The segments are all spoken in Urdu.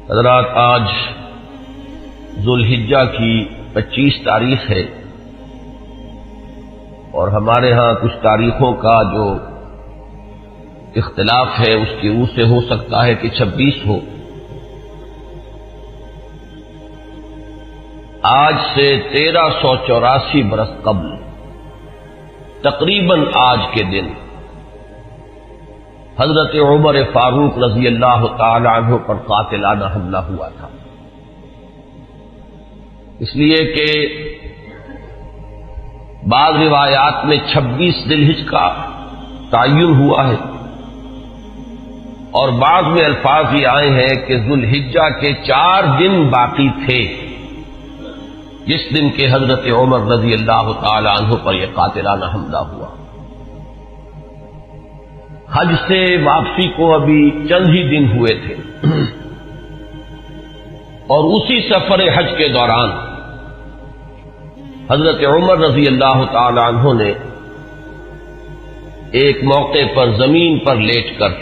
حضرات، آج ذوالحجہ کی 25 تاریخ ہے اور ہمارے ہاں کچھ تاریخوں کا جو اختلاف ہے اس کی روح سے ہو سکتا ہے کہ 26 ہو۔ آج سے 1384 برس قبل تقریباً آج کے دن حضرت عمر فاروق رضی اللہ تعالی عنہ پر قاتلانہ حملہ ہوا تھا، اس لیے کہ بعض روایات میں 26 ذی الحجہ کا تعین ہوا ہے اور بعض میں الفاظ یہ آئے ہیں کہ ذوالحجہ کے 4 دن باقی تھے جس دن کے حضرت عمر رضی اللہ تعالی عنہ پر یہ قاتلانہ حملہ ہوا۔ حج سے واپسی کو ابھی چند ہی دن ہوئے تھے اور اسی سفر حج کے دوران حضرت عمر رضی اللہ تعالی عنہ نے ایک موقع پر زمین پر لیٹ کر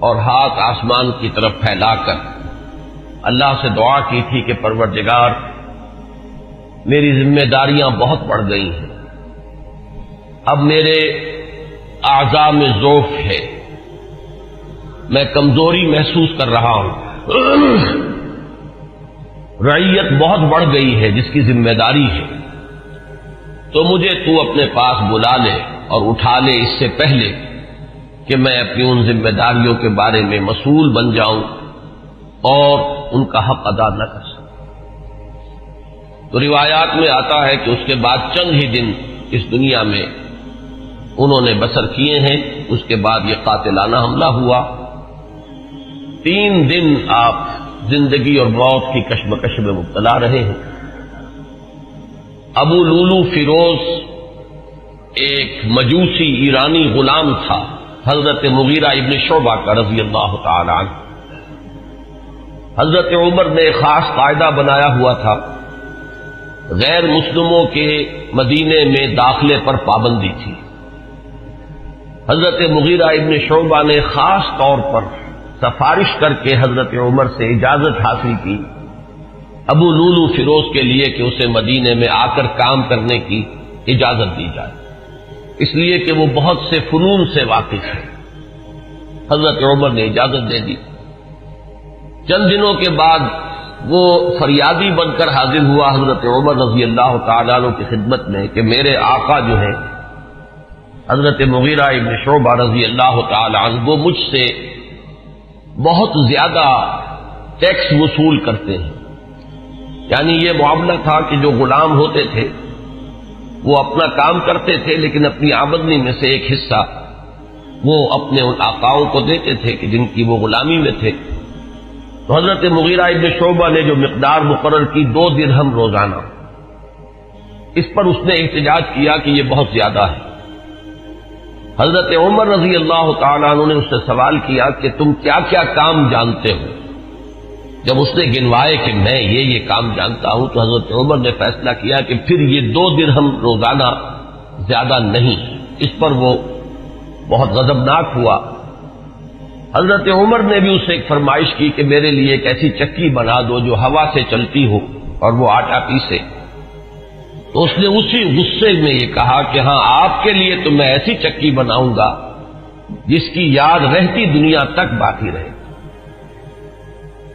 اور ہاتھ آسمان کی طرف پھیلا کر اللہ سے دعا کی تھی کہ پروردگار، میری ذمہ داریاں بہت بڑھ گئی ہیں، اب میرے اعضاء میں ضعف ہے، میں کمزوری محسوس کر رہا ہوں، رعیت بہت بڑھ گئی ہے جس کی ذمہ داری ہے، تو مجھے تو اپنے پاس بلا لے اور اٹھا لے اس سے پہلے کہ میں اپنی ان ذمہ داریوں کے بارے میں مسئول بن جاؤں اور ان کا حق ادا نہ کر سکوں۔ تو روایات میں آتا ہے کہ اس کے بعد چند ہی دن اس دنیا میں انہوں نے بسر کیے ہیں، اس کے بعد یہ قاتلانہ حملہ ہوا۔ 3 دن آپ زندگی اور موت کی کشمکش میں مبتلا رہے ہیں۔ ابو لولو فیروز ایک مجوسی ایرانی غلام تھا حضرت مغیرہ ابن شعبہ کا رضی اللہ تعالی عنہ۔ حضرت عمر نے ایک خاص قاعدہ بنایا ہوا تھا، غیر مسلموں کے مدینے میں داخلے پر پابندی تھی۔ حضرت مغیرہ ابن شعبہ نے خاص طور پر سفارش کر کے حضرت عمر سے اجازت حاصل کی ابو لولو فیروز کے لیے کہ اسے مدینے میں آ کر کام کرنے کی اجازت دی جائے، اس لیے کہ وہ بہت سے فنون سے واقف ہے۔ حضرت عمر نے اجازت دے دی۔ چند دنوں کے بعد وہ فریادی بن کر حاضر ہوا حضرت عمر رضی اللہ تعالیٰ عنہ کی خدمت میں کہ میرے آقا جو ہیں حضرت مغیرہ ابن شعبہ رضی اللہ تعالی عنہ وہ مجھ سے بہت زیادہ ٹیکس وصول کرتے ہیں۔ یعنی یہ معاملہ تھا کہ جو غلام ہوتے تھے وہ اپنا کام کرتے تھے لیکن اپنی آمدنی میں سے ایک حصہ وہ اپنے ان آقاؤں کو دیتے تھے کہ جن کی وہ غلامی میں تھے۔ تو حضرت مغیرہ ابن شعبہ نے جو مقدار مقرر کی 2 درہم روزانہ، اس پر اس نے احتجاج کیا کہ یہ بہت زیادہ ہے۔ حضرت عمر رضی اللہ تعالیٰ عنہ نے اس سے سوال کیا کہ تم کیا کیا کام جانتے ہو؟ جب اس نے گنوائے کہ میں یہ کام جانتا ہوں تو حضرت عمر نے فیصلہ کیا کہ پھر یہ 2 درہم روزانہ زیادہ نہیں۔ اس پر وہ بہت غضبناک ہوا۔ حضرت عمر نے بھی اس سے ایک فرمائش کی کہ میرے لیے ایک ایسی چکی بنا دو جو ہوا سے چلتی ہو اور وہ آٹا پیسے۔ تو اس نے اسی غصے میں یہ کہا کہ ہاں، آپ کے لیے تو میں ایسی چکی بناؤں گا جس کی یاد رہتی دنیا تک باقی رہے۔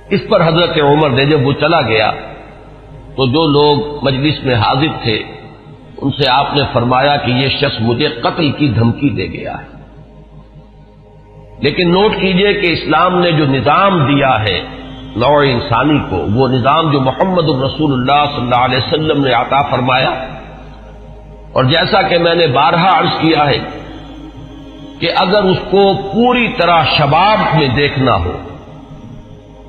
اس پر حضرت عمر نے جب وہ چلا گیا تو جو لوگ مجلس میں حاضر تھے ان سے آپ نے فرمایا کہ یہ شخص مجھے قتل کی دھمکی دے گیا ہے۔ لیکن نوٹ کیجئے کہ اسلام نے جو نظام دیا ہے نوع انسانی کو، وہ نظام جو محمد الرسول اللہ صلی اللہ علیہ وسلم نے عطا فرمایا، اور جیسا کہ میں نے بارہا عرض کیا ہے کہ اگر اس کو پوری طرح شباب میں دیکھنا ہو،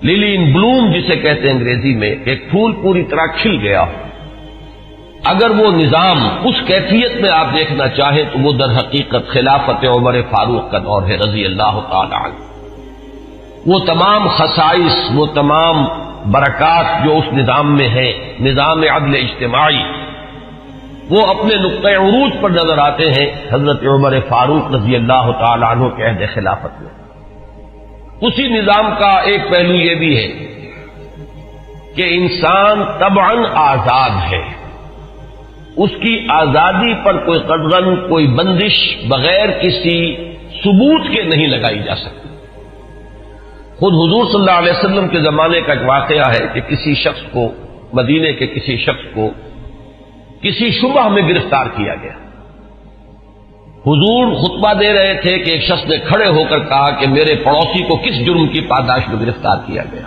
للی ان بلوم جسے کہتے ہیں انگریزی میں، ایک پھول پوری طرح کھل گیا ہو، اگر وہ نظام اس کیفیت میں آپ دیکھنا چاہیں تو وہ در حقیقت خلافت عمر فاروق کا دور ہے رضی اللہ تعالی عنہ۔ وہ تمام خصائص، وہ تمام برکات جو اس نظام میں ہیں، نظام عدل اجتماعی، وہ اپنے نقطۂ عروج پر نظر آتے ہیں حضرت عمر فاروق رضی اللہ تعالی عنہ کے عہد خلافت میں۔ اسی نظام کا ایک پہلو یہ بھی ہے کہ انسان طبعاً آزاد ہے، اس کی آزادی پر کوئی قدغن، کوئی بندش بغیر کسی ثبوت کے نہیں لگائی جا سکتی۔ خود حضور صلی اللہ علیہ وسلم کے زمانے کا ایک واقعہ ہے کہ کسی شخص کو، مدینے کے کسی شخص کو کسی شبہ میں گرفتار کیا گیا۔ حضور خطبہ دے رہے تھے کہ ایک شخص نے کھڑے ہو کر کہا کہ میرے پڑوسی کو کس جرم کی پاداش میں گرفتار کیا گیا۔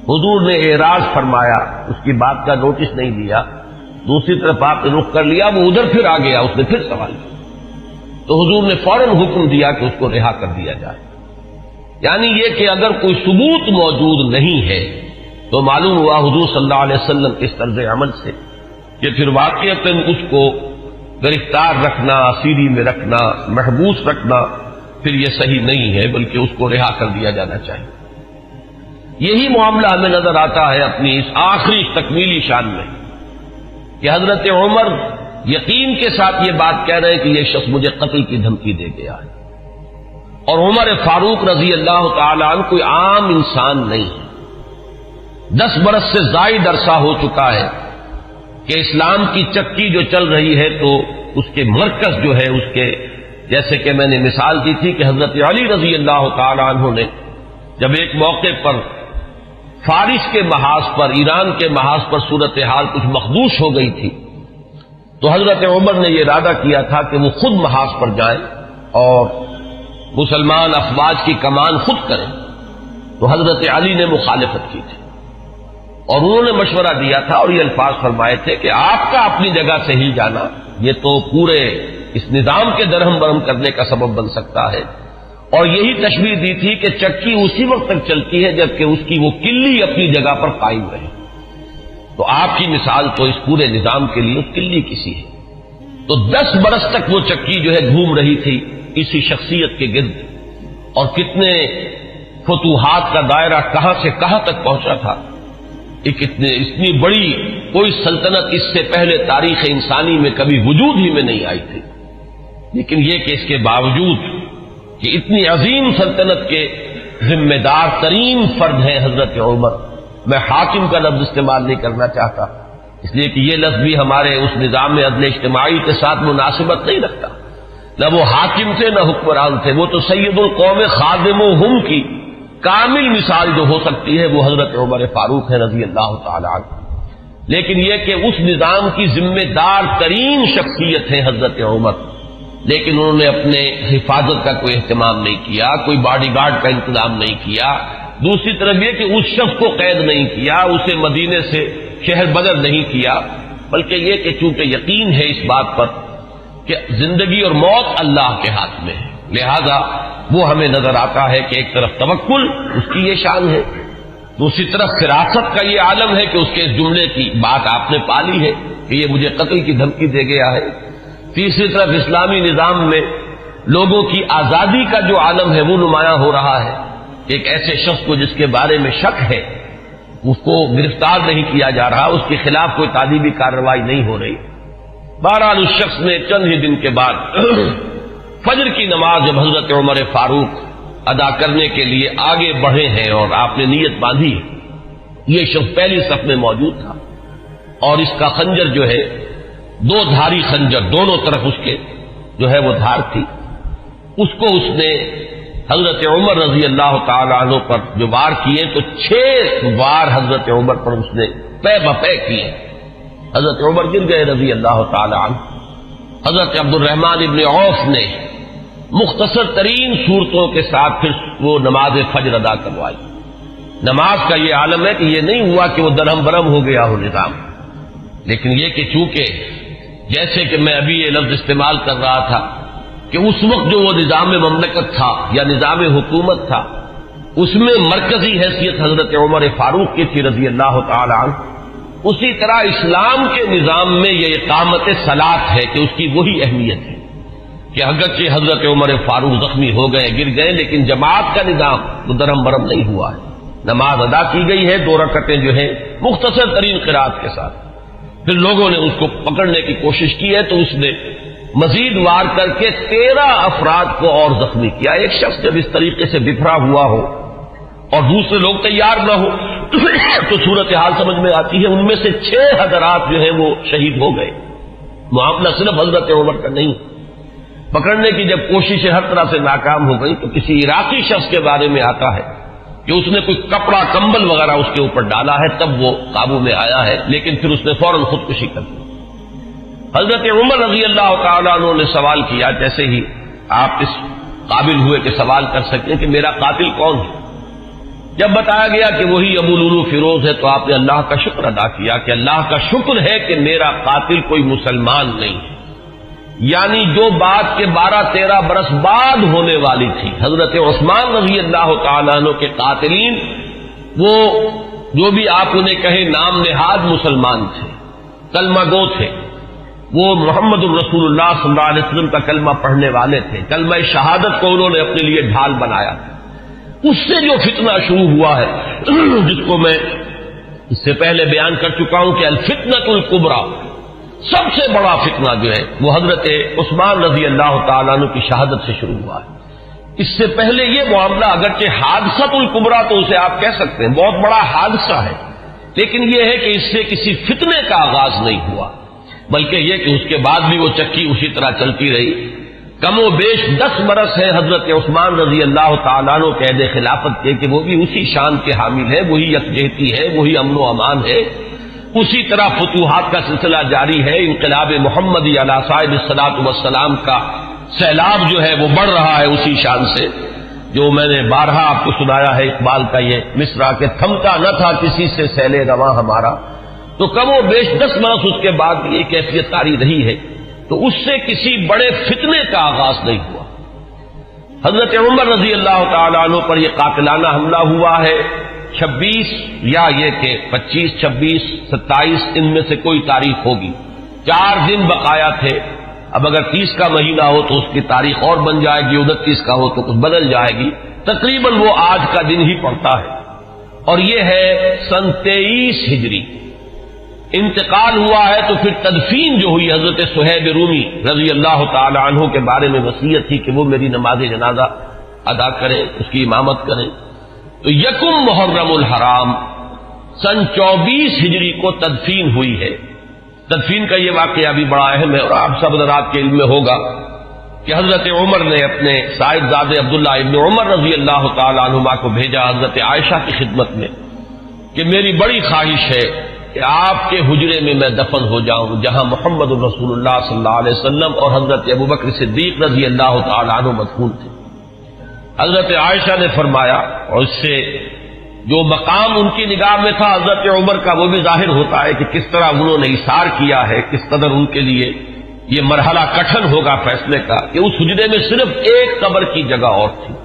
حضور نے اعراض فرمایا، اس کی بات کا نوٹس نہیں لیا، دوسری طرف آپ نے رخ کر لیا، وہ ادھر پھر آ گیا، اس نے پھر سوال کیا تو حضور نے فوراً حکم دیا کہ اس کو رہا کر دیا جائے۔ یعنی یہ کہ اگر کوئی ثبوت موجود نہیں ہے تو معلوم ہوا حضور صلی اللہ علیہ وسلم کے اس طرز عمل سے کہ پھر واقعتاً اس کو گرفتار رکھنا، اسیری میں رکھنا، محبوس رکھنا پھر یہ صحیح نہیں ہے، بلکہ اس کو رہا کر دیا جانا چاہیے۔ یہی معاملہ ہمیں نظر آتا ہے اپنی اس آخری تکمیلی شان میں کہ حضرت عمر یقین کے ساتھ یہ بات کہہ رہے ہیں کہ یہ شخص مجھے قتل کی دھمکی دے گیا ہے، اور عمر فاروق رضی اللہ تعالی عنہ کوئی عام انسان نہیں ہے۔ 10 برس سے زائد عرصہ ہو چکا ہے کہ اسلام کی چکی جو چل رہی ہے تو اس کے مرکز جو ہے، اس کے جیسے کہ میں نے مثال دی تھی کہ حضرت علی رضی اللہ تعالی عنہ نے جب ایک موقع پر فارس کے محاذ پر، ایران کے محاذ پر صورتحال کچھ مخدوش ہو گئی تھی تو حضرت عمر نے یہ ارادہ کیا تھا کہ وہ خود محاذ پر جائیں اور مسلمان افواج کی کمان خود کریں، تو حضرت علی نے مخالفت کی تھی اور انہوں نے مشورہ دیا تھا اور یہ الفاظ فرمائے تھے کہ آپ کا اپنی جگہ سے ہل جانا یہ تو پورے اس نظام کے درہم برہم کرنے کا سبب بن سکتا ہے، اور یہی تشبیہ دی تھی کہ چکی اسی وقت تک چلتی ہے جبکہ اس کی وہ کلی اپنی جگہ پر قائم رہے۔ تو آپ کی مثال تو اس پورے نظام کے لیے اس کلی کسی ہے۔ تو 10 برس تک وہ چکی جو ہے گھوم رہی تھی اسی شخصیت کے گرد، اور کتنے فتوحات کا دائرہ کہاں سے کہاں تک پہنچا تھا۔ اتنی بڑی کوئی سلطنت اس سے پہلے تاریخ انسانی میں کبھی وجود ہی میں نہیں آئی تھی، لیکن یہ کہ اس کے باوجود کہ اتنی عظیم سلطنت کے ذمہ دار ترین فرد ہیں حضرت عمر، میں حاکم کا لفظ استعمال نہیں کرنا چاہتا اس لیے کہ یہ لفظ بھی ہمارے اس نظام عدل اجتماعی کے ساتھ مناسبت نہیں رکھتا، نہ وہ حاکم تھے نہ حکمران تھے، وہ تو سید القوم خادمہم کی کامل مثال جو ہو سکتی ہے وہ حضرت عمر فاروق ہے رضی اللہ تعالی عنہ۔ لیکن یہ کہ اس نظام کی ذمہ دار ترین شخصیت ہے حضرت عمر، لیکن انہوں نے اپنے حفاظت کا کوئی اہتمام نہیں کیا، کوئی باڈی گارڈ کا انتظام نہیں کیا، دوسری طرف یہ کہ اس شخص کو قید نہیں کیا، اسے مدینے سے شہر بدر نہیں کیا، بلکہ یہ کہ چونکہ یقین ہے اس بات پر کہ زندگی اور موت اللہ کے ہاتھ میں ہے، لہذا وہ ہمیں نظر آتا ہے کہ ایک طرف توکل اس کی یہ شان ہے، دوسری طرف فراست کا یہ عالم ہے کہ اس کے اس جملے کی بات آپ نے پالی ہے کہ یہ مجھے قتل کی دھمکی دے گیا ہے، تیسری طرف اسلامی نظام میں لوگوں کی آزادی کا جو عالم ہے وہ نمایاں ہو رہا ہے، ایک ایسے شخص کو جس کے بارے میں شک ہے اس کو گرفتار نہیں کیا جا رہا، اس کے خلاف کوئی تعذیبی کارروائی نہیں ہو رہی۔ بہرحال اس شخص نے چند ہی دن کے بعد فجر کی نماز جب حضرت عمر فاروق ادا کرنے کے لیے آگے بڑھے ہیں اور آپ نے نیت باندھی، یہ شخص پہلی صف میں موجود تھا اور اس کا خنجر جو ہے 2 دھاری خنجر، دونوں طرف اس کے جو ہے وہ دھار تھی، اس کو اس نے حضرت عمر رضی اللہ تعالی عنہ پر جو وار کیے تو 6 وار حضرت عمر پر اس نے پے بپے کیے، حضرت عمر گر گئے رضی اللہ تعالی عنہ۔ حضرت عبد الرحمن ابن عوف نے مختصر ترین صورتوں کے ساتھ پھر وہ نماز فجر ادا کروائی۔ نماز کا یہ عالم ہے کہ یہ نہیں ہوا کہ وہ درہم برہم ہو گیا ہو نظام، لیکن یہ کہ چونکہ جیسے کہ میں ابھی یہ لفظ استعمال کر رہا تھا کہ اس وقت جو وہ نظام مملکت تھا یا نظام حکومت تھا اس میں مرکزی حیثیت حضرت عمر فاروق کی تھی رضی اللہ تعالی عنہ، اسی طرح اسلام کے نظام میں یہ اقامت صلاۃ ہے کہ اس کی وہی اہمیت ہے کہ اگرچہ حضرت عمر فاروق زخمی ہو گئے، گر گئے، لیکن جماعت کا نظام وہ درہم برہم نہیں ہوا ہے، نماز ادا کی گئی ہے 2 رکعتیں جو ہیں مختصر ترین قرات کے ساتھ۔ پھر لوگوں نے اس کو پکڑنے کی کوشش کی ہے تو اس نے مزید وار کر کے 13 افراد کو اور زخمی کیا۔ ایک شخص جب اس طریقے سے بکھرا ہوا ہو اور دوسرے لوگ تیار نہ ہو تو صورتحال سمجھ میں آتی ہے۔ ان میں سے 6 حضرات جو ہیں وہ شہید ہو گئے۔ معاملہ صرف حضرت عمر کا نہیں، پکڑنے کی جب کوششیں ہر طرح سے ناکام ہو گئی تو کسی عراقی شخص کے بارے میں آتا ہے کہ اس نے کوئی کپڑا کمبل وغیرہ اس کے اوپر ڈالا ہے، تب وہ قابو میں آیا ہے، لیکن پھر اس نے فوراً خودکشی کر دی۔ حضرت عمر رضی اللہ تعالیٰ عنہ نے سوال کیا، جیسے ہی آپ اس قابل ہوئے کہ سوال کر سکیں کہ میرا قاتل کون ہے، جب بتایا گیا کہ وہی ابو لولو فیروز ہے تو آپ نے اللہ کا شکر ادا کیا کہ اللہ کا شکر ہے کہ میرا قاتل کوئی مسلمان نہیں ہے۔ یعنی جو بات کے 12-13 برس بعد ہونے والی تھی، حضرت عثمان رضی اللہ تعالیٰ عنہ کے قاتلین وہ جو بھی آپ انہیں کہیں نام نہاد مسلمان تھے، کلمہ گو تھے، وہ محمد الرسول اللہ صلی اللہ علیہ وسلم کا کلمہ پڑھنے والے تھے، کلمہ شہادت کو انہوں نے اپنے لیے ڈھال بنایا۔ اس سے جو فتنہ شروع ہوا ہے جس کو میں اس سے پہلے بیان کر چکا ہوں کہ الفتنۃ الکبریٰ، سب سے بڑا فتنہ جو ہے وہ حضرت عثمان رضی اللہ تعالیٰ عنہ کی شہادت سے شروع ہوا ہے۔ اس سے پہلے یہ معاملہ اگرچہ حادثۃ الکبریٰ تو اسے آپ کہہ سکتے ہیں، بہت بڑا حادثہ ہے، لیکن یہ ہے کہ اس سے کسی فتنے کا آغاز نہیں ہوا، بلکہ یہ کہ اس کے بعد بھی وہ چکی اسی طرح چلتی رہی۔ کم و بیش 10 برس ہے حضرت عثمان رضی اللہ تعالیٰ عنہ قید خلافت کے کہ وہ بھی اسی شان کے حامل ہے، وہی یکجہتی ہے، وہی امن و امان ہے، اسی طرح فتوحات کا سلسلہ جاری ہے، انقلاب محمدی علی صاحب الصلاۃ والسلام کا سیلاب جو ہے وہ بڑھ رہا ہے اسی شان سے، جو میں نے بارہا آپ کو سنایا ہے اقبال کا یہ مصرع کہ تھمتا نہ تھا کسی سے سیل رواں ہمارا۔ تو کم و بیش 10 برس اس کے بعد یہ کیفیت طاری رہی ہے، تو اس سے کسی بڑے فتنے کا آغاز نہیں ہوا۔ حضرت عمر رضی اللہ تعالیٰ عنہ پر یہ قاتلانہ حملہ ہوا ہے 26 یا یہ کہ 25، 26، 27 ان میں سے کوئی تاریخ ہوگی، 4 دن بقایا تھے۔ اب اگر 30 کا مہینہ ہو تو اس کی تاریخ اور بن جائے گی، 29 کا ہو تو کچھ بدل جائے گی، تقریباً وہ آج کا دن ہی پڑتا ہے، اور یہ ہے سن 23 ہجری۔ انتقال ہوا ہے تو پھر تدفین جو ہوئی، حضرت صہیب رومی رضی اللہ تعالی عنہ کے بارے میں وصیت تھی کہ وہ میری نماز جنازہ ادا کریں، اس کی امامت کریں، تو یکم محرم الحرام سن 24 ہجری کو تدفین ہوئی ہے۔ تدفین کا یہ واقعہ بھی بڑا اہم ہے، اور آپ سب حضرات کے علم میں ہوگا کہ حضرت عمر نے اپنے صاحبزادے عبداللہ ابن عمر رضی اللہ تعالی عنہما کو بھیجا حضرت عائشہ کی خدمت میں کہ میری بڑی خواہش ہے کہ آپ کے حجرے میں میں دفن ہو جاؤں جہاں محمد الرسول اللہ صلی اللہ علیہ وسلم اور حضرت ابوبکر صدیق رضی اللہ تعالی عنہ مدفون تھے۔ حضرت عائشہ نے فرمایا، اور اس سے جو مقام ان کی نگاہ میں تھا حضرت عمر کا وہ بھی ظاہر ہوتا ہے کہ کس طرح انہوں نے اثار کیا ہے، کس قدر ان کے لیے یہ مرحلہ کٹھن ہوگا فیصلے کا کہ اس حجرے میں صرف ایک قبر کی جگہ اور تھی۔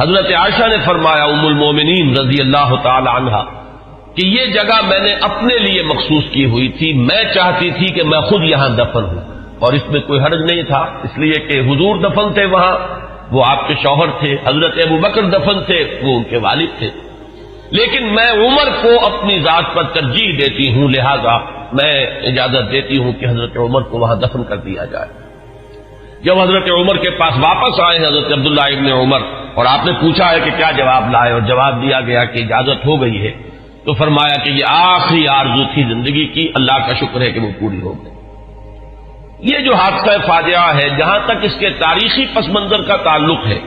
حضرت عائشہ نے فرمایا ام المومنین رضی اللہ تعالی عنہا کہ یہ جگہ میں نے اپنے لیے مخصوص کی ہوئی تھی، میں چاہتی تھی کہ میں خود یہاں دفن ہوں، اور اس میں کوئی حرج نہیں تھا، اس لیے کہ حضور دفن تھے وہاں، وہ آپ کے شوہر تھے، حضرت ابوبکر دفن تھے، وہ ان کے والد تھے، لیکن میں عمر کو اپنی ذات پر ترجیح دیتی ہوں، لہذا میں اجازت دیتی ہوں کہ حضرت عمر کو وہاں دفن کر دیا جائے۔ جب حضرت عمر کے پاس واپس آئے ہیں حضرت عبداللہ ابن عمر، اور آپ نے پوچھا ہے کہ کیا جواب لائے، اور جواب دیا گیا کہ اجازت ہو گئی ہے، تو فرمایا کہ یہ آخری آرزو تھی زندگی کی، اللہ کا شکر ہے کہ وہ پوری ہو گئی۔ یہ جو حادثہ فاجعہ ہے، جہاں تک اس کے تاریخی پس منظر کا تعلق ہے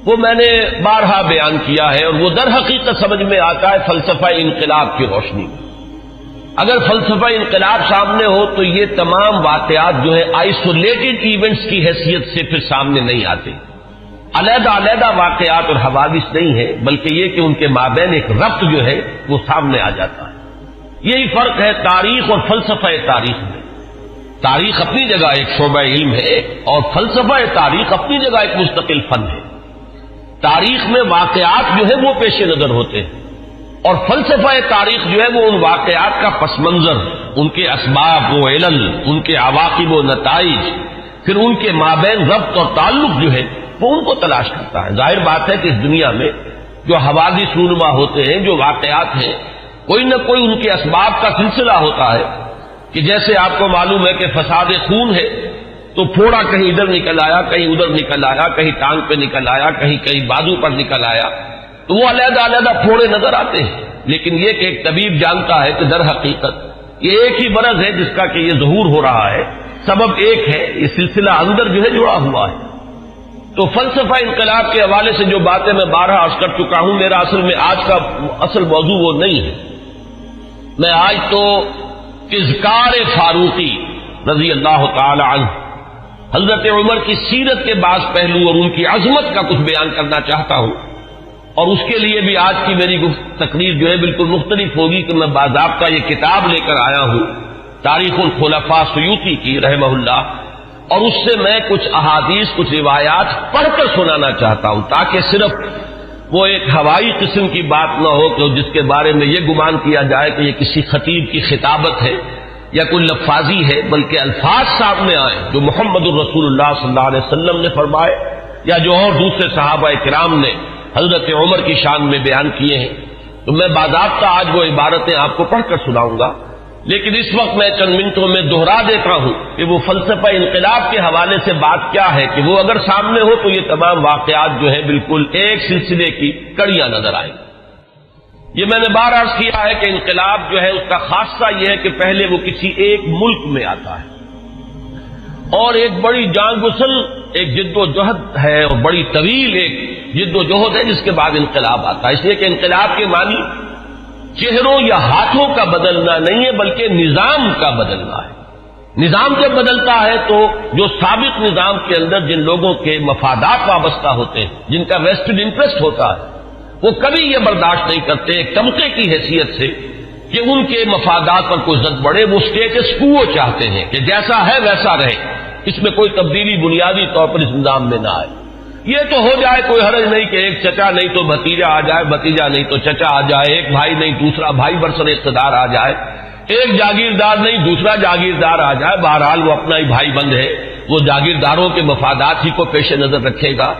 وہ میں نے بارہا بیان کیا ہے، اور وہ در حقیقت سمجھ میں آتا ہے فلسفہ انقلاب کی روشنی میں۔ اگر فلسفہ انقلاب سامنے ہو تو یہ تمام واقعات جو ہے آئسولیٹڈ ایونٹس کی حیثیت سے پھر سامنے نہیں آتے، علیحدہ علیحدہ واقعات اور حوادث نہیں ہے، بلکہ یہ کہ ان کے مابین ایک ربط جو ہے وہ سامنے آ جاتا ہے۔ یہی فرق ہے تاریخ اور فلسفہ تاریخ میں۔ تاریخ اپنی جگہ ایک شعبہ علم ہے، اور فلسفہ تاریخ اپنی جگہ ایک مستقل فن ہے۔ تاریخ میں واقعات جو ہے وہ پیش نظر ہوتے ہیں، اور فلسفہ تاریخ جو ہے وہ ان واقعات کا پس منظر، ان کے اسباب و علل، ان کے عواقب و نتائج، پھر ان کے مابین ربط اور تعلق جو ہے وہ ان کو تلاش کرتا ہے۔ ظاہر بات ہے کہ اس دنیا میں جو حوادث رونما ہوتے ہیں، جو واقعات ہیں، کوئی نہ کوئی ان کے اسباب کا سلسلہ ہوتا ہے، کہ جیسے آپ کو معلوم ہے کہ فساد خون ہے تو پھوڑا کہیں ادھر نکل آیا، کہیں ادھر نکل آیا، کہیں ٹانگ پہ نکل آیا، کہیں بازو پر نکل آیا، تو وہ علیحدہ علیحدہ پھوڑے نظر آتے ہیں. لیکن یہ کہ ایک طبیب جانتا ہے کہ در حقیقت یہ ایک ہی مرض ہے جس کا کہ یہ ظہور ہو رہا ہے، سبب ایک ہے، یہ سلسلہ اندر جو ہے جڑا ہوا ہے. تو فلسفہ انقلاب کے حوالے سے جو باتیں میں بارہا عرض کر چکا ہوں، میرا اصل میں آج کا اصل موضوع وہ نہیں ہے. میں آج تو اذکار فاروقی رضی اللہ تعالی عنہ، حضرت عمر کی سیرت کے بعض پہلو اور ان کی عظمت کا کچھ بیان کرنا چاہتا ہوں. اور اس کے لیے بھی آج کی میری تقریر جو ہے بالکل مختلف ہوگی کہ میں باضابطہ یہ کتاب لے کر آیا ہوں تاریخ الخلفاء سیوطی کی رحمہ اللہ، اور اس سے میں کچھ احادیث، کچھ روایات پڑھ کر سنانا چاہتا ہوں، تاکہ صرف وہ ایک ہوائی قسم کی بات نہ ہو کہ جس کے بارے میں یہ گمان کیا جائے کہ یہ کسی خطیب کی خطابت ہے یا کوئی لفاظی ہے، بلکہ الفاظ سامنے آئے جو محمد الرسول اللہ صلی اللہ علیہ وسلم نے فرمائے یا جو اور دوسرے صحابہ کرام نے حضرت عمر کی شان میں بیان کیے ہیں. تو میں باضابطہ آج وہ عبارتیں آپ کو پڑھ کر سناؤں گا، لیکن اس وقت میں چند منٹوں میں دہرا دیتا ہوں کہ وہ فلسفہ انقلاب کے حوالے سے بات کیا ہے کہ وہ اگر سامنے ہو تو یہ تمام واقعات جو ہیں بالکل ایک سلسلے کی کڑیاں نظر آئیں. یہ میں نے بار عرض کیا ہے کہ انقلاب جو ہے اس کا خاصہ یہ ہے کہ پہلے وہ کسی ایک ملک میں آتا ہے اور ایک بڑی جان گسل ایک جد و جہد ہے اور بڑی طویل ایک جد و جہد ہے جس کے بعد انقلاب آتا ہے. اس لیے کہ انقلاب کے معنی چہروں یا ہاتھوں کا بدلنا نہیں ہے بلکہ نظام کا بدلنا ہے. نظام جب بدلتا ہے تو جو سابق نظام کے اندر جن لوگوں کے مفادات وابستہ ہوتے ہیں، جن کا ویسٹڈ انٹرسٹ ہوتا ہے، وہ کبھی یہ برداشت نہیں کرتے ایک طبقے کی حیثیت سے کہ ان کے مفادات پر کوئی زد بڑھے. وہ اسٹیٹس کو چاہتے ہیں کہ جیسا ہے ویسا رہے، اس میں کوئی تبدیلی بنیادی طور پر اس نظام میں نہ آئے. یہ تو ہو جائے کوئی حرج نہیں کہ ایک چچا نہیں تو بھتیجا آ جائے، بھتیجا نہیں تو چچا آ جائے، ایک بھائی نہیں دوسرا بھائی برسر اقتدار آ جائے، ایک جاگیردار نہیں دوسرا جاگیردار آ جائے. بہرحال وہ اپنا ہی بھائی بند ہے، وہ جاگیرداروں کے مفادات ہی کو پیش نظر رکھے گا.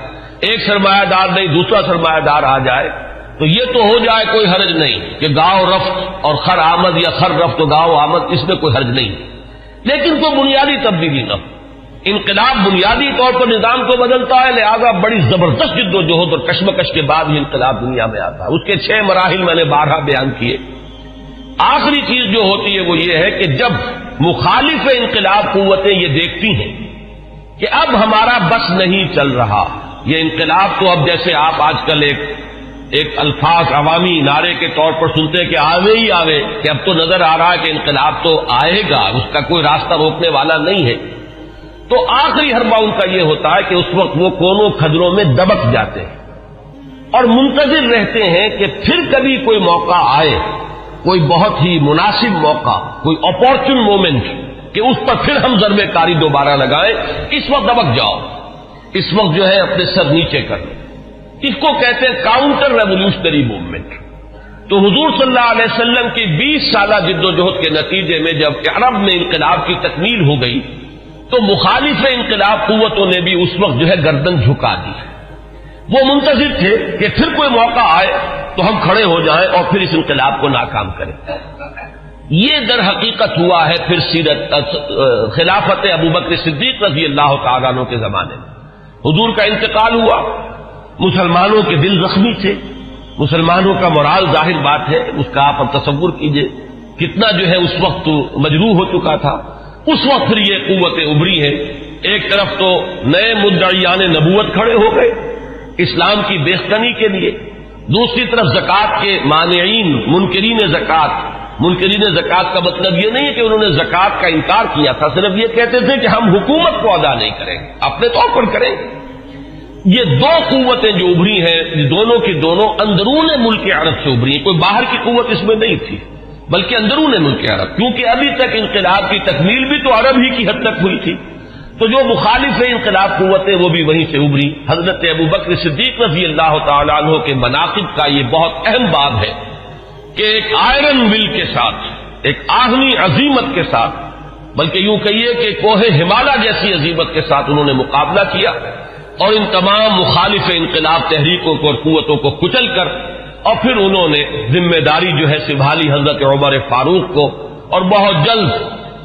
ایک سرمایہ دار نہیں دوسرا سرمایہ دار آ جائے تو یہ تو ہو جائے کوئی حرج نہیں کہ گاؤں رفت اور خر آمد یا خر رفت و گاؤں آمد، اس میں کوئی حرج نہیں، لیکن کوئی بنیادی تبدیلی نہ ہو. انقلاب بنیادی طور پر نظام کو بدلتا ہے، لہذا بڑی زبردست جد و جہد اور کشمکش کے بعد یہ انقلاب دنیا میں آتا ہے. اس کے 6 مراحل میں نے بارہا بیان کیے. آخری چیز جو ہوتی ہے وہ یہ ہے کہ جب مخالف انقلاب قوتیں یہ دیکھتی ہیں کہ اب ہمارا بس نہیں چل رہا، یہ انقلاب تو اب جیسے آپ آج کل ایک الفاظ عوامی نعرے کے طور پر سنتے ہیں کہ آوے ہی آوے، کہ اب تو نظر آ رہا ہے کہ انقلاب تو آئے گا، اس کا کوئی راستہ روکنے والا نہیں ہے. تو آخری حربہ ان کا یہ ہوتا ہے کہ اس وقت وہ کونوں کھدروں میں دبک جاتے ہیں اور منتظر رہتے ہیں کہ پھر کبھی کوئی موقع آئے، کوئی بہت ہی مناسب موقع، کوئی اپارچن مومنٹ کہ اس پر پھر ہم ضرب کاری دوبارہ لگائیں. اس وقت دبک جاؤ، اس وقت جو ہے اپنے سر نیچے کر لو. اس کو کہتے ہیں کاؤنٹر ریولیوشنری موومنٹ. تو حضور صلی اللہ علیہ وسلم کی 20 سالہ جد و جہد کے نتیجے میں جب عرب میں انقلاب کی تکمیل ہو گئی تو مخالف انقلاب قوتوں نے بھی اس وقت جو ہے گردن جھکا دی. وہ منتظر تھے کہ پھر کوئی موقع آئے تو ہم کھڑے ہو جائیں اور پھر اس انقلاب کو ناکام کریں. یہ در حقیقت ہوا ہے پھر سیرت خلافت ابوبکر صدیق رضی اللہ تعالیٰ عنہ کے زمانے میں. حضور کا انتقال ہوا، مسلمانوں کے دل زخمی تھے، مسلمانوں کا مورال ظاہر بات ہے اس کا آپ تصور کیجئے کتنا جو ہے اس وقت مجروح ہو چکا تھا. اس وقت پھر یہ قوتیں ابھری ہیں. ایک طرف تو نئے مدعیان نبوت کھڑے ہو گئے اسلام کی بیختنی کے لیے، دوسری طرف زکوٰۃ کے مانعین منکرین زکوٰۃ کا مطلب یہ نہیں ہے کہ انہوں نے زکوٰۃ کا انکار کیا تھا، صرف یہ کہتے تھے کہ ہم حکومت کو ادا نہیں کریں گے، اپنے طور پر کریں. یہ دو قوتیں جو ابھری ہیں دونوں کی دونوں اندرون ملک عرب سے ابھری ہیں، کوئی باہر کی قوت اس میں نہیں تھی بلکہ اندرون ملک عرب، کیونکہ ابھی تک انقلاب کی تکمیل بھی تو عرب ہی کی حد تک ہوئی تھی. تو جو مخالف انقلاب قوتیں وہ بھی وہیں سے ابھری. حضرت ابوبکر صدیق رضی اللہ تعالیٰ عنہ کے مناقب کا یہ بہت اہم باب ہے کہ ایک آئرن ول کے ساتھ، ایک آہنی عزیمت کے ساتھ، بلکہ یوں کہیے کہ کوہ ہمالیہ جیسی عزیمت کے ساتھ انہوں نے مقابلہ کیا اور ان تمام مخالف انقلاب تحریکوں کو اور قوتوں کو کچل کر اور پھر انہوں نے ذمہ داری جو ہے سنبھالی حضرت عمر فاروق کو، اور بہت جلد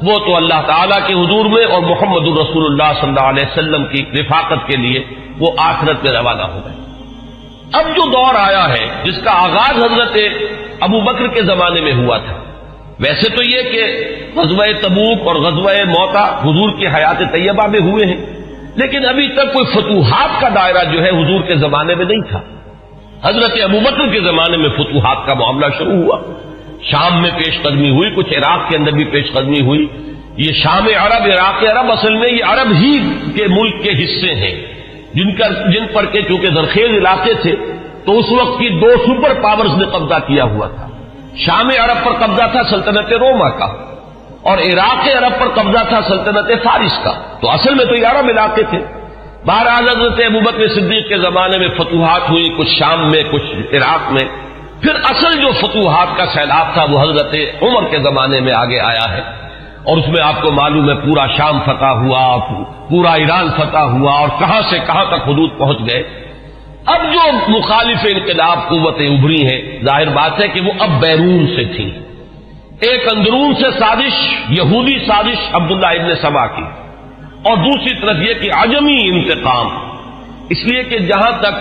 وہ تو اللہ تعالیٰ کے حضور میں اور محمد الرسول اللہ صلی اللہ علیہ وسلم کی رفاقت کے لیے وہ آخرت میں روانہ ہو گئے۔ اب جو دور آیا ہے جس کا آغاز حضرت ابو بکر کے زمانے میں ہوا تھا، ویسے تو یہ کہ غزوہ تبوک اور غزوہ موتا حضور کی حیات طیبہ میں ہوئے ہیں، لیکن ابھی تک کوئی فتوحات کا دائرہ جو ہے حضور کے زمانے میں نہیں تھا۔ حضرت ابو بکر کے زمانے میں فتوحات کا معاملہ شروع ہوا، شام میں پیش قدمی ہوئی، کچھ عراق کے اندر بھی پیش قدمی ہوئی۔ یہ شام عرب، عراق عرب، اصل میں یہ عرب ہی کے ملک کے حصے ہیں جن پر کے چونکہ زرخیز علاقے تھے تو اس وقت کی دو سپر پاورز نے قبضہ کیا ہوا تھا۔ شام عرب پر قبضہ تھا سلطنت روما کا، اور عراق عرب پر قبضہ تھا سلطنت فارس کا، تو اصل میں تو یہ عرب علاقے تھے۔ بہرحال حضرت ابوبکر صدیق کے زمانے میں فتوحات ہوئی، کچھ شام میں کچھ عراق میں۔ پھر اصل جو فتوحات کا سیلاب تھا وہ حضرت عمر کے زمانے میں آگے آیا ہے، اور اس میں آپ کو معلوم ہے پورا شام فتح ہوا، پورا ایران فتح ہوا، اور کہاں سے کہاں تک حدود پہنچ گئے۔ اب جو مخالف انقلاب قوتیں ابھری ہیں، ظاہر بات ہے کہ وہ اب بیرون سے تھیں۔ ایک اندرون سے سازش، یہودی سازش عبداللہ ابن سبا کی، اور دوسری طرف یہ کہ عجمی انتقام، اس لیے کہ جہاں تک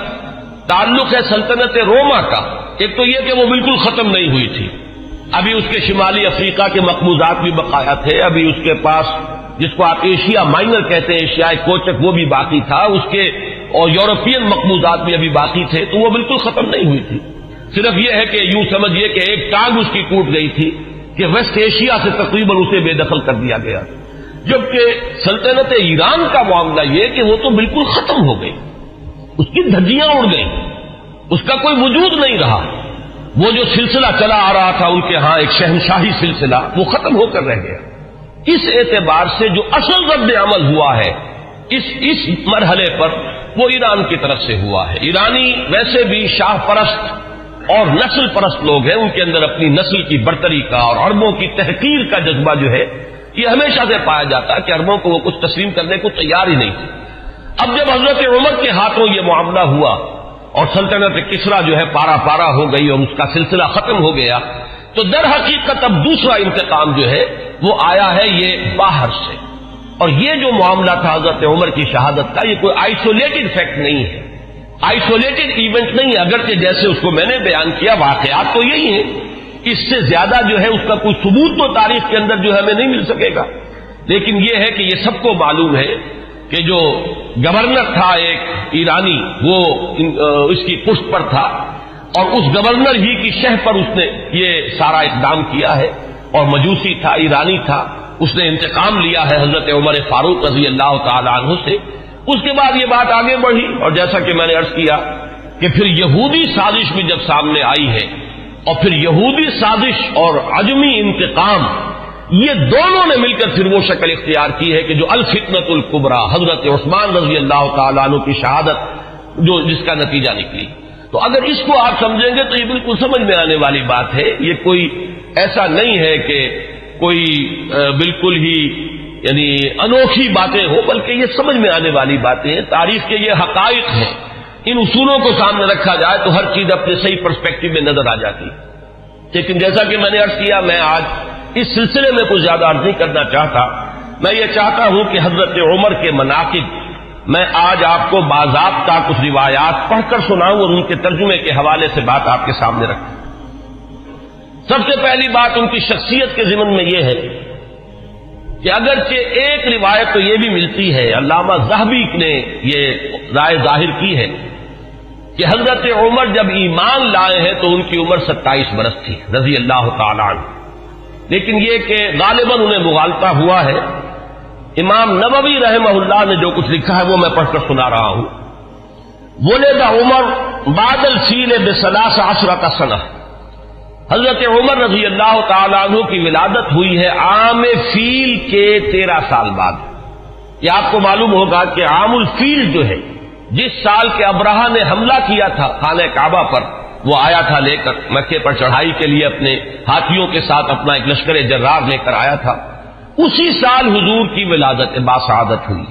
تعلق ہے سلطنت روما کا، ایک تو یہ کہ وہ بالکل ختم نہیں ہوئی تھی، ابھی اس کے شمالی افریقہ کے مقبوضات بھی بقایا تھے، ابھی اس کے پاس جس کو آپ ایشیا مائنر کہتے ہیں، ایشیائی کوچک، وہ بھی باقی تھا، اس کے اور یورپین مقبوضات بھی ابھی باقی تھے، تو وہ بالکل ختم نہیں ہوئی تھی۔ صرف یہ ہے کہ یوں سمجھیے کہ ایک ٹانگ اس کی ٹوٹ گئی تھی کہ ویسٹ ایشیا سے تقریباً اسے بے دخل کر دیا گیا، جبکہ سلطنت ایران کا معاملہ یہ کہ وہ تو بالکل ختم ہو گئی، اس کی دھجیاں اڑ گئیں، اس کا کوئی وجود نہیں رہا۔ وہ جو سلسلہ چلا آ رہا تھا ان کے ہاں ایک شہنشاہی سلسلہ، وہ ختم ہو کر رہ گیا۔ اس اعتبار سے جو اصل رد عمل ہوا ہے اس مرحلے پر وہ ایران کی طرف سے ہوا ہے۔ ایرانی ویسے بھی شاہ پرست اور نسل پرست لوگ ہیں، ان کے اندر اپنی نسل کی برتری کا اور عربوں کی تحقیر کا جذبہ جو ہے یہ ہمیشہ سے پایا جاتا ہے کہ عربوں کو وہ کچھ تسلیم کرنے کو تیار ہی نہیں تھے۔ اب جب حضرت عمر کے ہاتھوں یہ معاملہ ہوا اور سلطنت کسریٰ جو ہے پارا پارا ہو گئی اور اس کا سلسلہ ختم ہو گیا، تو در حقیقت اب دوسرا انتقام جو ہے وہ آیا ہے یہ باہر سے۔ اور یہ جو معاملہ تھا حضرت عمر کی شہادت کا، یہ کوئی آئسولیٹڈ فیکٹ نہیں ہے، آئسولیٹڈ ایونٹ نہیں ہے، اگرچہ جیسے اس کو میں نے بیان کیا واقعات تو یہی ہیں، اس سے زیادہ جو ہے اس کا کوئی ثبوت تو تاریخ کے اندر جو ہے ہمیں نہیں مل سکے گا، لیکن یہ ہے کہ یہ سب کو معلوم ہے کہ جو گورنر تھا ایک ایرانی، وہ اس کی پشت پر تھا، اور اس گورنر ہی کی شہ پر اس نے یہ سارا اقدام کیا ہے، اور مجوسی تھا، ایرانی تھا، اس نے انتقام لیا ہے حضرت عمر فاروق رضی اللہ تعالی عنہ سے۔ اس کے بعد یہ بات آگے بڑھی، اور جیسا کہ میں نے عرض کیا کہ پھر یہودی سازش بھی جب سامنے آئی ہے، اور پھر یہودی سازش اور عجمی انتقام، یہ دونوں نے مل کر پھر وہ شکل اختیار کی ہے کہ جو الفتنۃ الکبریٰ، حضرت عثمان رضی اللہ تعالیٰ عنہ کی شہادت جس کا نتیجہ نکلی۔ تو اگر اس کو آپ سمجھیں گے تو یہ بالکل سمجھ میں آنے والی بات ہے، یہ کوئی ایسا نہیں ہے کہ کوئی بالکل ہی یعنی انوکھی باتیں ہو، بلکہ یہ سمجھ میں آنے والی باتیں ہیں، تاریخ کے یہ حقائق ہیں، ان اصولوں کو سامنے رکھا جائے تو ہر چیز اپنے صحیح پرسپیکٹو میں نظر آ جاتی۔ لیکن جیسا کہ میں نے عرض کیا، میں آج اس سلسلے میں کچھ زیادہ عرض نہیں کرنا چاہتا، میں یہ چاہتا ہوں کہ حضرت عمر کے مناقب میں آج آپ کو باضابطہ کچھ روایات پڑھ کر سناؤں اور ان کے ترجمے کے حوالے سے بات آپ کے سامنے رکھوں۔ سب سے پہلی بات ان کی شخصیت کے ضمن میں یہ ہے کہ اگرچہ ایک روایت تو یہ بھی ملتی ہے، علامہ ذہبی نے یہ رائے ظاہر کی ہے کہ حضرت عمر جب ایمان لائے ہیں تو ان کی عمر 27 برس تھی رضی اللہ تعالی عنہ، لیکن یہ کہ غالباً انہیں مغالطہ ہوا ہے۔ امام نووی رحمہ اللہ نے جو کچھ لکھا ہے وہ میں پڑھ کر سنا رہا ہوں۔ ولد عمر بعد الفیل ب13 سنہ، حضرت عمر رضی اللہ تعالی عنہ کی ولادت ہوئی ہے عام فیل کے 13 سال بعد۔ یہ آپ کو معلوم ہوگا کہ عام الفیل جو ہے، جس سال کے ابرہہ نے حملہ کیا تھا خانہ کعبہ پر، وہ آیا تھا لے کر مکے پر چڑھائی کے لیے، اپنے ہاتھیوں کے ساتھ اپنا ایک لشکر جرار لے کر آیا تھا، اسی سال حضور کی ولادت باسعادت ہوئی۔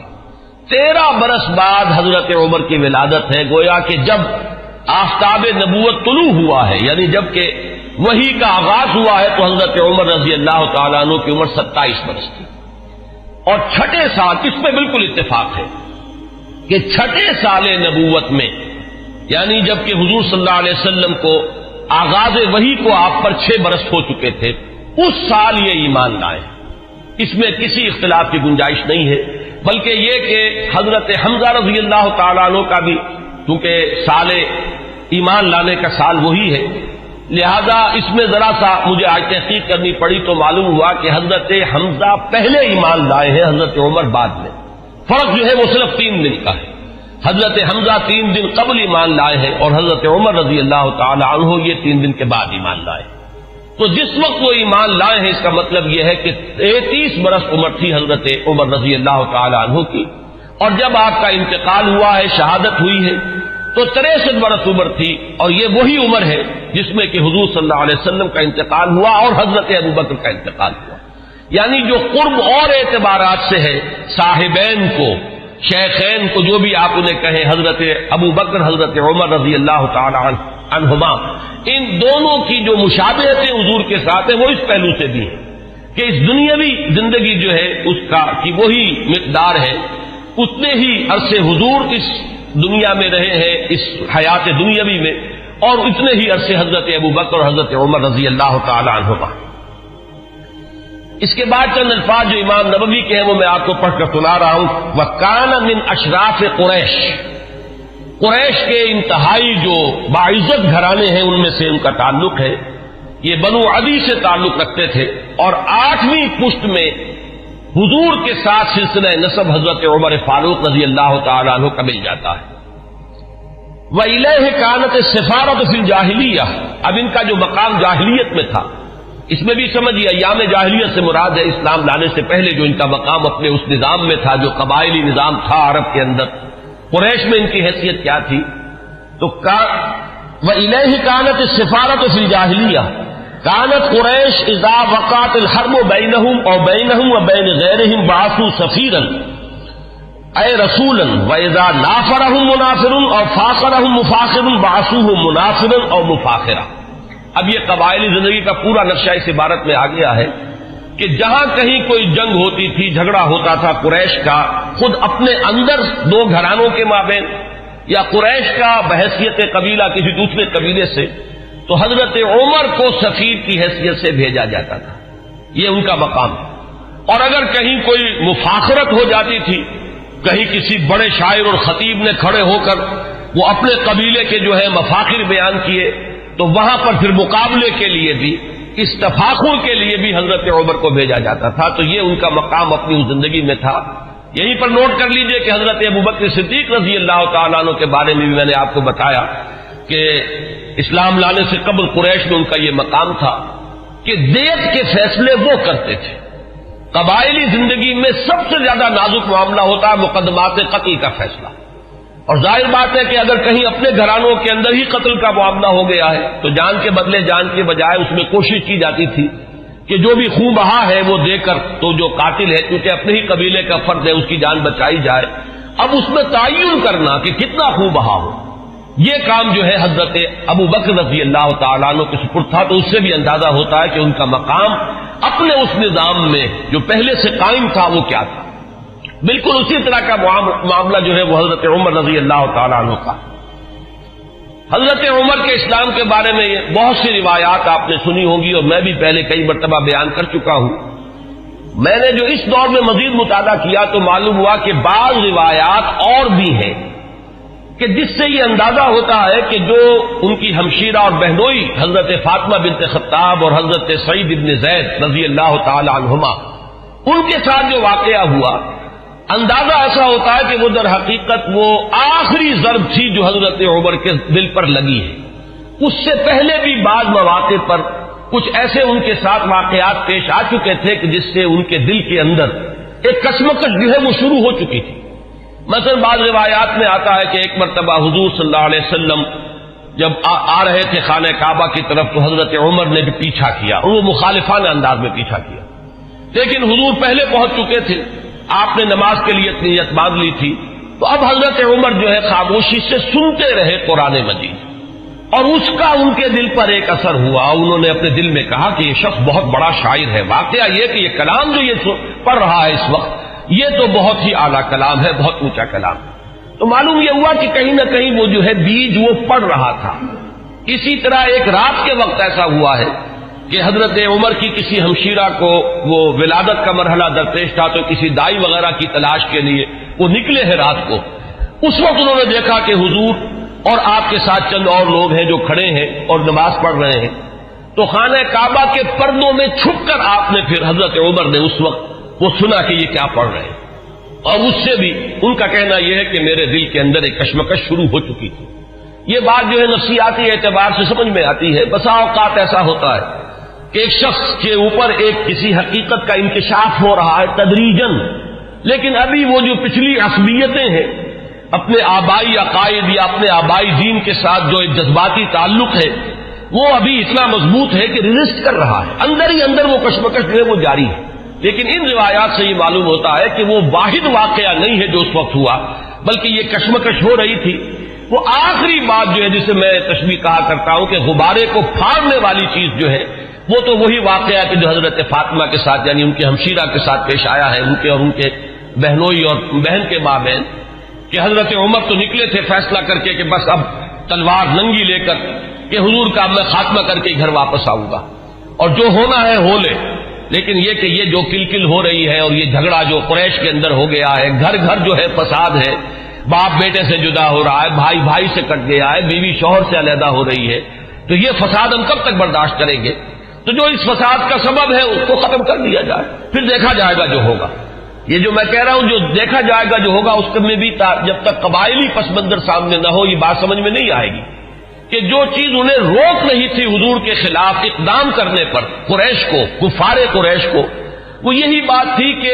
13 برس بعد حضرت عمر کی ولادت ہے، گویا کہ جب آفتاب نبوت طلوع ہوا ہے، یعنی جب کہ وحی کا آغاز ہوا ہے تو حضرت عمر رضی اللہ تعالیٰ عنہ کی عمر 27 برس تھی، اور چھٹے سال، اس پہ بالکل اتفاق ہے کہ چھٹے سال نبوت میں، یعنی جبکہ حضور صلی اللہ علیہ وسلم کو آغاز وحی کو آپ پر 6 برس ہو چکے تھے، اس سال یہ ایمان لائے، اس میں کسی اختلاف کی گنجائش نہیں ہے، بلکہ یہ کہ حضرت حمزہ رضی اللہ تعالیٰ عنہ کا بھی چونکہ سال ایمان لانے کا سال وہی ہے، لہذا اس میں ذرا سا مجھے آج تحقیق کرنی پڑی تو معلوم ہوا کہ حضرت حمزہ پہلے ایمان لائے ہیں، حضرت عمر بعد میں، فرق جو ہے وہ صرف 3 دن کا ہے، حضرت حمزہ 3 دن قبل ایمان لائے ہیں اور حضرت عمر رضی اللہ تعالی عنہ یہ 3 دن کے بعد ایمان لائے۔ تو جس وقت وہ ایمان لائے ہیں اس کا مطلب یہ ہے کہ 33 برس عمر تھی حضرت عمر رضی اللہ تعالی عنہ کی، اور جب آپ کا انتقال ہوا ہے، شہادت ہوئی ہے، تو 63 برس عمر تھی، اور یہ وہی عمر ہے جس میں کہ حضور صلی اللہ علیہ وسلم کا انتقال ہوا اور حضرت ابوبکر کا انتقال ہوا، یعنی جو قرب اور اعتبارات سے ہے، صاحبین کو، شیخین کو، جو بھی آپ انہیں کہیں، حضرت ابوبکر حضرت عمر رضی اللہ تعالی عنہما، ان دونوں کی جو مشابہتیں حضور کے ساتھ ہیں وہ اس پہلو سے بھی ہیں کہ اس دنیاوی زندگی جو ہے اس کا کی وہی مقدار ہے، اتنے ہی عرصے حضور اس دنیا میں رہے ہیں، اس حیات دنیاوی میں، اور اتنے ہی عرصے حضرت ابوبکر اور حضرت عمر رضی اللہ تعالی عنہما۔ اس کے بعد چند الفاظ جو امام نبوی کے ہیں وہ میں آپ کو پڑھ کر سنا رہا ہوں۔ وَكَانَ مِنْ أَشْرَافِ قُرَيْشِ، قریش کے انتہائی جو باعزت گھرانے ہیں ان میں سے ان کا تعلق ہے، یہ بنو عدی سے تعلق رکھتے تھے، اور 8ویں پشت میں حضور کے ساتھ سلسلہ نسب حضرت عمر فاروق رضی اللہ تعالی عنہ کا مل جاتا ہے۔ وَإِلَيْهِ كَانَتِ السِّفَارَةُ فِي الْجَاهِلِيَّةِ، اب ان کا جو مقام جاہلیت میں تھا، اس میں بھی سمجھیے ایام جاہلیت سے مراد ہے اسلام لانے سے پہلے جو ان کا مقام اپنے اس نظام میں تھا جو قبائلی نظام تھا عرب کے اندر، قریش میں ان کی حیثیت کیا تھی؟ تو وَإِلَيْهِ كَانَتِ السِّفَارَةُ فِي الْجَاهِلِيَّةِ كَانَتْ قُرَيْشُ إِذَا وَقَعَتِ الْحَرْبُ بَيْنَهُمْ أَوْ بَيْنَهُمْ وَبَيْنَ غَيْرِهِمْ بَعَثُوا سَفِيرًا أي رسولا وإذا نافرهم منافر أو فاخرهم مفاخر بعثوه منافرا أو مفاخرا۔ اب یہ قبائلی زندگی کا پورا نقشہ اس عبارت میں آ گیا ہے کہ جہاں کہیں کوئی جنگ ہوتی تھی، جھگڑا ہوتا تھا قریش کا خود اپنے اندر دو گھرانوں کے مابین، یا قریش کا بحیثیت قبیلہ کسی دوسرے قبیلے سے، تو حضرت عمر کو سفیر کی حیثیت سے بھیجا جاتا تھا، یہ ان کا مقام ہے۔ اور اگر کہیں کوئی مفاخرت ہو جاتی تھی، کہیں کسی بڑے شاعر اور خطیب نے کھڑے ہو کر وہ اپنے قبیلے کے جو ہے مفاخر بیان کیے، تو وہاں پر پھر مقابلے کے لیے بھی، اس تفاخر کے لیے بھی حضرت عمر کو بھیجا جاتا تھا۔ تو یہ ان کا مقام اپنی اس زندگی میں تھا۔ یہیں پر نوٹ کر لیجئے کہ حضرت ابوبکر صدیق رضی اللہ تعالیٰ عنہ کے بارے میں بھی میں نے آپ کو بتایا کہ اسلام لانے سے قبل قریش میں ان کا یہ مقام تھا کہ دیت کے فیصلے وہ کرتے تھے۔ قبائلی زندگی میں سب سے زیادہ نازک معاملہ ہوتا ہے مقدمات قتل کا فیصلہ، اور ظاہر بات ہے کہ اگر کہیں اپنے گھرانوں کے اندر ہی قتل کا معاملہ ہو گیا ہے تو جان کے بدلے جان کے بجائے اس میں کوشش کی جاتی تھی کہ جو بھی خون بہا ہے وہ دے کر تو جو قاتل ہے کیونکہ اپنے ہی قبیلے کا فرد ہے اس کی جان بچائی جائے۔ اب اس میں تعین کرنا کہ کتنا خون بہا ہو، یہ کام جو ہے حضرت ابوبکر رضی اللہ تعالیٰ عنہ کے سپرد تھا۔ تو اس سے بھی اندازہ ہوتا ہے کہ ان کا مقام اپنے اس نظام میں جو پہلے سے قائم تھا وہ کیا تھا۔ بالکل اسی طرح کا معاملہ جو ہے وہ حضرت عمر رضی اللہ تعالیٰ عنہ کا۔ حضرت عمر کے اسلام کے بارے میں بہت سی روایات آپ نے سنی ہوں گی، اور میں بھی پہلے کئی مرتبہ بیان کر چکا ہوں۔ میں نے جو اس دور میں مزید مطالعہ کیا تو معلوم ہوا کہ بعض روایات اور بھی ہیں کہ جس سے یہ اندازہ ہوتا ہے کہ جو ان کی ہمشیرہ اور بہنوئی حضرت فاطمہ بنت خطاب اور حضرت سعید بن زید رضی اللہ تعالی عنہما، ان کے ساتھ جو واقعہ ہوا، اندازہ ایسا ہوتا ہے کہ وہ در حقیقت وہ آخری ضرب تھی جو حضرت عمر کے دل پر لگی ہے۔ اس سے پہلے بھی بعض مواقع پر کچھ ایسے ان کے ساتھ واقعات پیش آ چکے تھے کہ جس سے ان کے دل کے اندر ایک کشمکش جو ہے وہ شروع ہو چکی تھی۔ مثلا بعض روایات میں آتا ہے کہ ایک مرتبہ حضور صلی اللہ علیہ وسلم جب آ رہے تھے خانہ کعبہ کی طرف تو حضرت عمر نے بھی پیچھا کیا، اور وہ مخالفانہ انداز میں پیچھا کیا، لیکن حضور پہلے پہنچ چکے تھے، آپ نے نماز کے لیے نیت باندھ لی تھی، تو اب حضرت عمر جو ہے خاموشی سے سنتے رہے قرآن مجید۔ اور اس کا ان کے دل پر ایک اثر ہوا. انہوں نے اپنے دل میں کہا کہ یہ شخص بہت بڑا شاعر ہے. واقعہ یہ کہ یہ کلام جو یہ پڑھ رہا ہے اس وقت یہ تو بہت ہی اعلیٰ کلام ہے, بہت اونچا کلام. تو معلوم یہ ہوا کہ کہیں نہ کہیں وہ جو ہے بیج وہ پڑھ رہا تھا. اسی طرح ایک رات کے وقت ایسا ہوا ہے کہ حضرت عمر کی کسی ہمشیرہ کو وہ ولادت کا مرحلہ درپیش تھا, تو کسی دائی وغیرہ کی تلاش کے لیے وہ نکلے ہیں رات کو. اس وقت انہوں نے دیکھا کہ حضور اور آپ کے ساتھ چند اور لوگ ہیں جو کھڑے ہیں اور نماز پڑھ رہے ہیں. تو خانہ کعبہ کے پردوں میں چھپ کر آپ نے پھر حضرت عمر نے اس وقت وہ سنا کہ یہ کیا پڑھ رہے ہیں, اور اس سے بھی ان کا کہنا یہ ہے کہ میرے دل کے اندر ایک کشمکش شروع ہو چکی تھی. یہ بات جو ہے نفسیاتی اعتبار سے سمجھ میں آتی ہے. بسا اوقات ایسا ہوتا ہے کہ ایک شخص کے اوپر ایک کسی حقیقت کا انکشاف ہو رہا ہے تدریجن, لیکن ابھی وہ جو پچھلی عصبیتیں ہیں اپنے آبائی عقائد یا اپنے آبائی دین کے ساتھ جو ایک جذباتی تعلق ہے وہ ابھی اتنا مضبوط ہے کہ ریزسٹ کر رہا ہے. اندر ہی اندر وہ کشمکش جو ہے وہ جاری ہے. لیکن ان روایات سے یہ معلوم ہوتا ہے کہ وہ واحد واقعہ نہیں ہے جو اس وقت ہوا, بلکہ یہ کشمکش ہو رہی تھی. وہ آخری بات جو ہے جسے میں تشبیہ کہا کرتا ہوں کہ غبارے کو پھاڑنے والی چیز جو ہے وہ تو وہی واقعہ کہ جو حضرت فاطمہ کے ساتھ یعنی ان کے ہمشیرہ کے ساتھ پیش آیا ہے, ان کے اور ان کے بہنوئی اور بہن کے مابین, کہ حضرت عمر تو نکلے تھے فیصلہ کر کے کہ بس اب تلوار ننگی لے کر کہ حضور کا میں خاتمہ کر کے گھر واپس آؤں گا اور جو ہونا ہے ہو لے. لیکن یہ کہ یہ جو کلکل ہو رہی ہے اور یہ جھگڑا جو قریش کے اندر ہو گیا ہے, گھر گھر جو ہے فساد ہے, باپ بیٹے سے جدا ہو رہا ہے, بھائی بھائی سے کٹ گیا ہے, بیوی شوہر سے علیحدہ ہو رہی ہے, تو یہ فساد ہم کب تک برداشت کریں گے؟ تو جو اس فساد کا سبب ہے اس کو ختم کر دیا جائے, پھر دیکھا جائے گا جو ہوگا. یہ جو میں کہہ رہا ہوں جو دیکھا جائے گا جو ہوگا اس میں بھی جب تک قبائلی پس منظر سامنے نہ ہو یہ بات سمجھ میں نہیں آئے گی کہ جو چیز انہیں روک نہیں تھی حضور کے خلاف اقدام کرنے پر قریش کو, کفار قریش کو, وہ یہی بات تھی کہ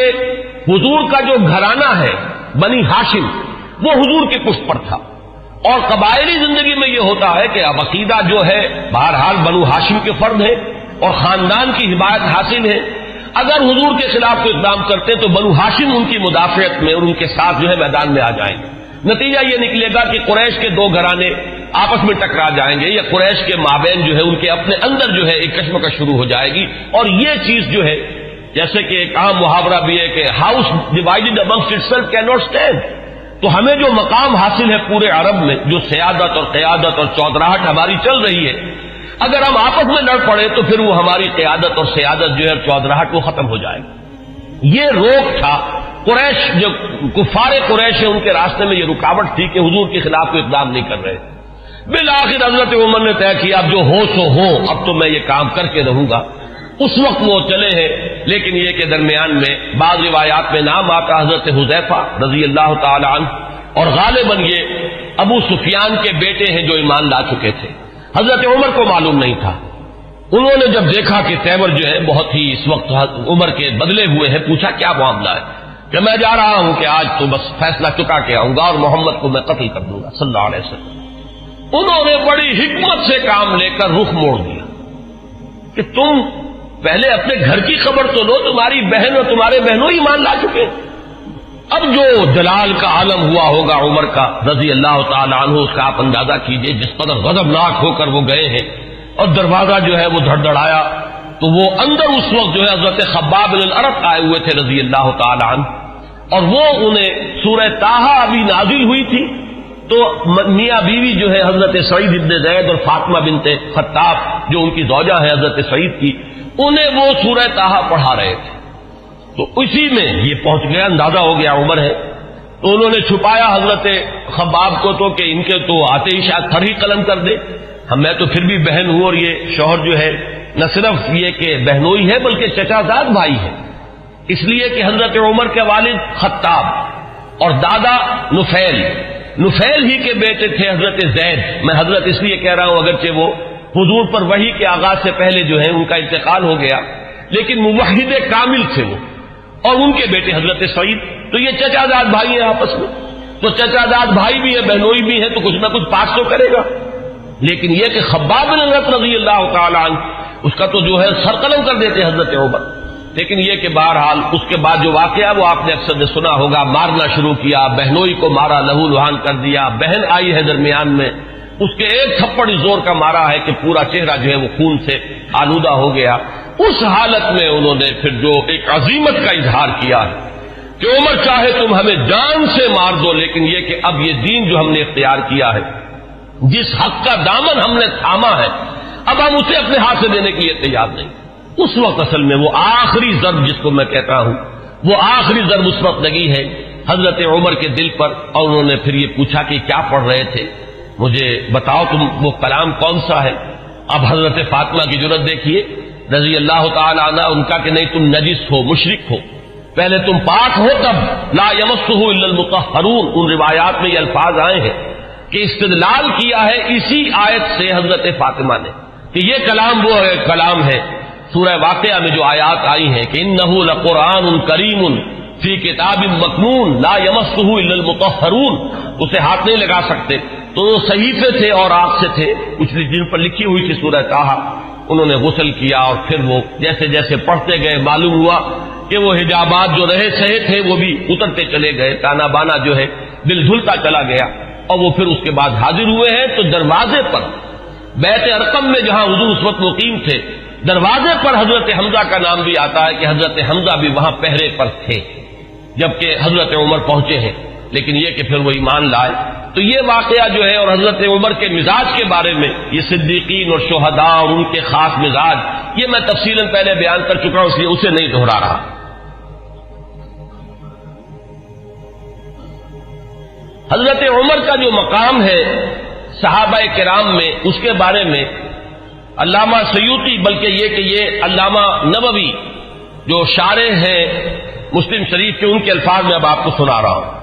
حضور کا جو گھرانہ ہے بنی ہاشم وہ حضور کے پشت پر تھا. اور قبائلی زندگی میں یہ ہوتا ہے کہ اب عقیدہ جو ہے بہرحال بنو ہاشم کے فرد ہے اور خاندان کی حمایت حاصل ہے. اگر حضور کے خلاف کوئی اقدام کرتے تو بنو ہاشم ان کی مدافعت میں اور ان کے ساتھ جو ہے میدان میں آ جائیں گے. نتیجہ یہ نکلے گا کہ قریش کے دو گھرانے آپس میں ٹکرا جائیں گے یا قریش کے مابین جو ہے ان کے اپنے اندر جو ہے ایک کشمکش شروع ہو جائے گی. اور یہ چیز جو ہے جیسے کہ ایک عام محاورہ بھی ہے کہ house divided amongst itself can not stand. تو ہمیں جو مقام حاصل ہے پورے عرب میں, جو سیادت اور قیادت اور چودراہٹ ہماری چل رہی ہے, اگر ہم آپس میں لڑ پڑے تو پھر وہ ہماری قیادت اور سیادت جو ہے چودراہٹ وہ ختم ہو جائے گی. یہ روک تھا قریش, جو کفار قریش ہیں ان کے راستے میں یہ رکاوٹ تھی کہ حضور کے خلاف کوئی اقدام نہیں کر رہے. بالآخر حضرت عمر نے طے کیا اب جو ہو سو ہو, اب تو میں یہ کام کر کے رہوں گا. اس وقت وہ چلے ہیں, لیکن یہ کہ درمیان میں بعض روایات میں نام آتا حضرت حذیفہ رضی اللہ تعالی عنہ, اور غالباً یہ ابو سفیان کے بیٹے ہیں جو ایمان لا چکے تھے. حضرت عمر کو معلوم نہیں تھا. انہوں نے جب دیکھا کہ تیور جو ہے بہت ہی اس وقت عمر کے بدلے ہوئے ہیں, پوچھا کیا معاملہ ہے؟ کہ میں جا رہا ہوں کہ آج تو بس فیصلہ چکا کے آؤں گا اور محمد کو میں قتل کر دوں گا صلی اللہ علیہ وسلم. انہوں نے بڑی حکمت سے کام لے کر رخ موڑ دیا کہ تم پہلے اپنے گھر کی خبر تو لو, تمہاری بہن اور تمہارے بہنوں ایمان لا چکے. اب جو جلال کا عالم ہوا ہوگا عمر کا رضی اللہ تعالیٰ عنہ, اس کا آپ اندازہ کیجئے جس قدر غضبناک ہو کر وہ گئے ہیں. اور دروازہ جو ہے وہ دھڑدھڑایا تو وہ اندر اس وقت جو ہے حضرت خباب بن الارت آئے ہوئے تھے رضی اللہ تعالیٰ عنہ, اور وہ انہیں سورہ طٰہٰ ابھی نازل ہوئی تھی تو میاں بیوی جو ہے حضرت سعید ابن زید اور فاطمہ بنت خطاب جو ان کی زوجہ ہے حضرت سعید کی, انہیں وہ سورہ طٰہٰ پڑھا رہے تھے. تو اسی میں یہ پہنچ گیا, اندازہ ہو گیا عمر ہے. تو انہوں نے چھپایا حضرت خباب کو تو کہ ان کے تو آتے ہی شاید تھر ہی قلم کر دے. میں تو پھر بھی بہن ہوں اور یہ شوہر جو ہے نہ صرف یہ کہ بہنوئی ہے بلکہ چچا زاد بھائی ہے. اس لیے کہ حضرت عمر کے والد خطاب اور دادا نفیل ہی کے بیٹے تھے حضرت زید. میں حضرت اس لیے کہہ رہا ہوں اگرچہ وہ حضور پر وحی کے آغاز سے پہلے جو ہے ان کا انتقال ہو گیا, لیکن موحد کامل تھے وہ, اور ان کے بیٹے حضرت سعید. تو یہ چچا زاد بھائی ہیں آپس میں, تو چچا زاد بھائی بھی ہے بہنوئی بھی ہے, تو کچھ نہ کچھ پاس تو کرے گا. لیکن یہ کہ خباب بن الارت رضی اللہ تعالی عنہ اس کا تو جو ہے سر قلم کر دیتے حضرت عمر. لیکن یہ کہ بہرحال اس کے بعد جو واقعہ وہ آپ نے اکثر نے سنا ہوگا, مارنا شروع کیا, بہنوئی کو مارا, لہو لہان کر دیا. بہن آئی ہے درمیان میں اس کے ایک تھپڑ زور کا مارا ہے کہ پورا چہرہ جو ہے وہ خون سے آلودہ ہو گیا. اس حالت میں انہوں نے پھر جو ایک عزیمت کا اظہار کیا ہے کہ عمر چاہے تم ہمیں جان سے مار دو، لیکن یہ کہ اب یہ دین جو ہم نے اختیار کیا ہے، جس حق کا دامن ہم نے تھاما ہے، اب ہم اسے اپنے ہاتھ سے دینے کے لیے تیار نہیں. اس وقت اصل میں وہ آخری ضرب جس کو میں کہتا ہوں، وہ آخری ضرب اس وقت لگی ہے حضرت عمر کے دل پر، اور انہوں نے پھر یہ پوچھا کہ کیا پڑھ رہے تھے، مجھے بتاؤ تم وہ کلام کون سا ہے. اب حضرت فاطمہ کی جرأت دیکھیے رضی اللہ تعالی عنہ، ان کا کہ نہیں تم نجس ہو، مشرک ہو، پہلے تم پاک ہو تب. لا یمسہ الا المطہرون، ان روایات میں یہ الفاظ آئے ہیں کہ استدلال کیا ہے اسی آیت سے حضرت فاطمہ نے کہ یہ کلام وہ کلام ہے سورہ واقعہ میں جو آیات آئی ہیں کہ انہ لقرآن کریم فی کتاب مکنون لا یمسہ الا المطہرون، اسے ہاتھ نہیں لگا سکتے. تو وہ صحیفے تھے اور آگ سے تھے کچھ جن پر لکھی ہوئی تھی سورہ طٰہٰ. انہوں نے غسل کیا اور پھر وہ جیسے جیسے پڑھتے گئے معلوم ہوا کہ وہ حجابات جو رہے سہے تھے وہ بھی اترتے چلے گئے، تانا بانا جو ہے دل دھلتا چلا گیا. اور وہ پھر اس کے بعد حاضر ہوئے ہیں تو دروازے پر بیت ارقم میں جہاں حضور اس وقت مقیم تھے، دروازے پر حضرت حمزہ کا نام بھی آتا ہے کہ حضرت حمزہ بھی وہاں پہرے پر تھے جبکہ حضرت عمر پہنچے ہیں. لیکن یہ کہ پھر وہ ایمان لائے. تو یہ واقعہ جو ہے اور حضرت عمر کے مزاج کے بارے میں، یہ صدیقین اور شہداء اور ان کے خاص مزاج، یہ میں تفصیلاً پہلے بیان کر چکا ہوں، اس لیے اسے نہیں دہرا رہا. حضرت عمر کا جو مقام ہے صحابہ کرام میں، اس کے بارے میں علامہ سیوطی، بلکہ یہ کہ یہ علامہ نووی جو شارح ہیں مسلم شریف کے، ان کے الفاظ میں اب آپ کو سنا رہا ہوں.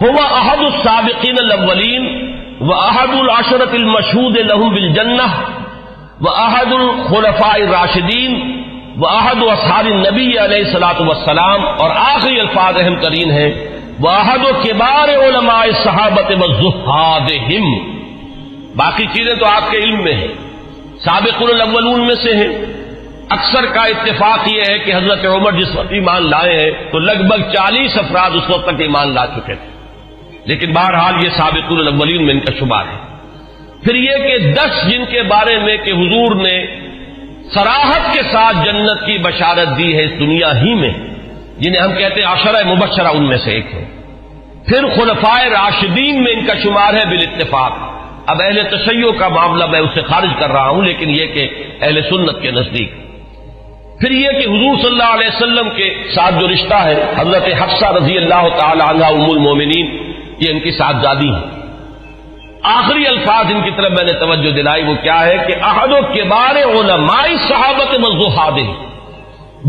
هو احد السابقین الاولین واحد العشرۃ المشہود لهم بالجنہ واحد الخلفاء الراشدین واحد اصحاب النبی علیہ الصلوۃ والسلام، اور آخری الفاظ اہم ترین ہیں واحد کبار علماء الصحابۃ والزہادہم. باقی چیزیں تو آپ کے علم میں ہیں، سابقون الاولون میں سے ہیں. اکثر کا اتفاق یہ ہے کہ حضرت عمر جس وقت ایمان لائے ہیں تو لگ بھگ 40 افراد اس وقت تک ایمان لا چکے تھے، لیکن بہرحال یہ سابقون الاولین میں ان کا شمار ہے. پھر یہ کہ 10 جن کے بارے میں کہ حضور نے صراحت کے ساتھ جنت کی بشارت دی ہے اس دنیا ہی میں، جنہیں ہم کہتے ہیں عشرہ مبشرہ، ان میں سے ایک ہے. پھر خلفائے راشدین میں ان کا شمار ہے بالاتفاق. اب اہل تشیع کا معاملہ میں اسے خارج کر رہا ہوں، لیکن یہ کہ اہل سنت کے نزدیک. پھر یہ کہ حضور صلی اللہ علیہ وسلم کے ساتھ جو رشتہ ہے، حضرت حفصہ رضی اللہ تعالی عنہا ام المومنین، یہ ان کی صاحبزادی ہیں. آخری الفاظ ان کی طرف میں نے توجہ دلائی وہ کیا ہے کہ احد و کبار علماء صحابت والزہاد.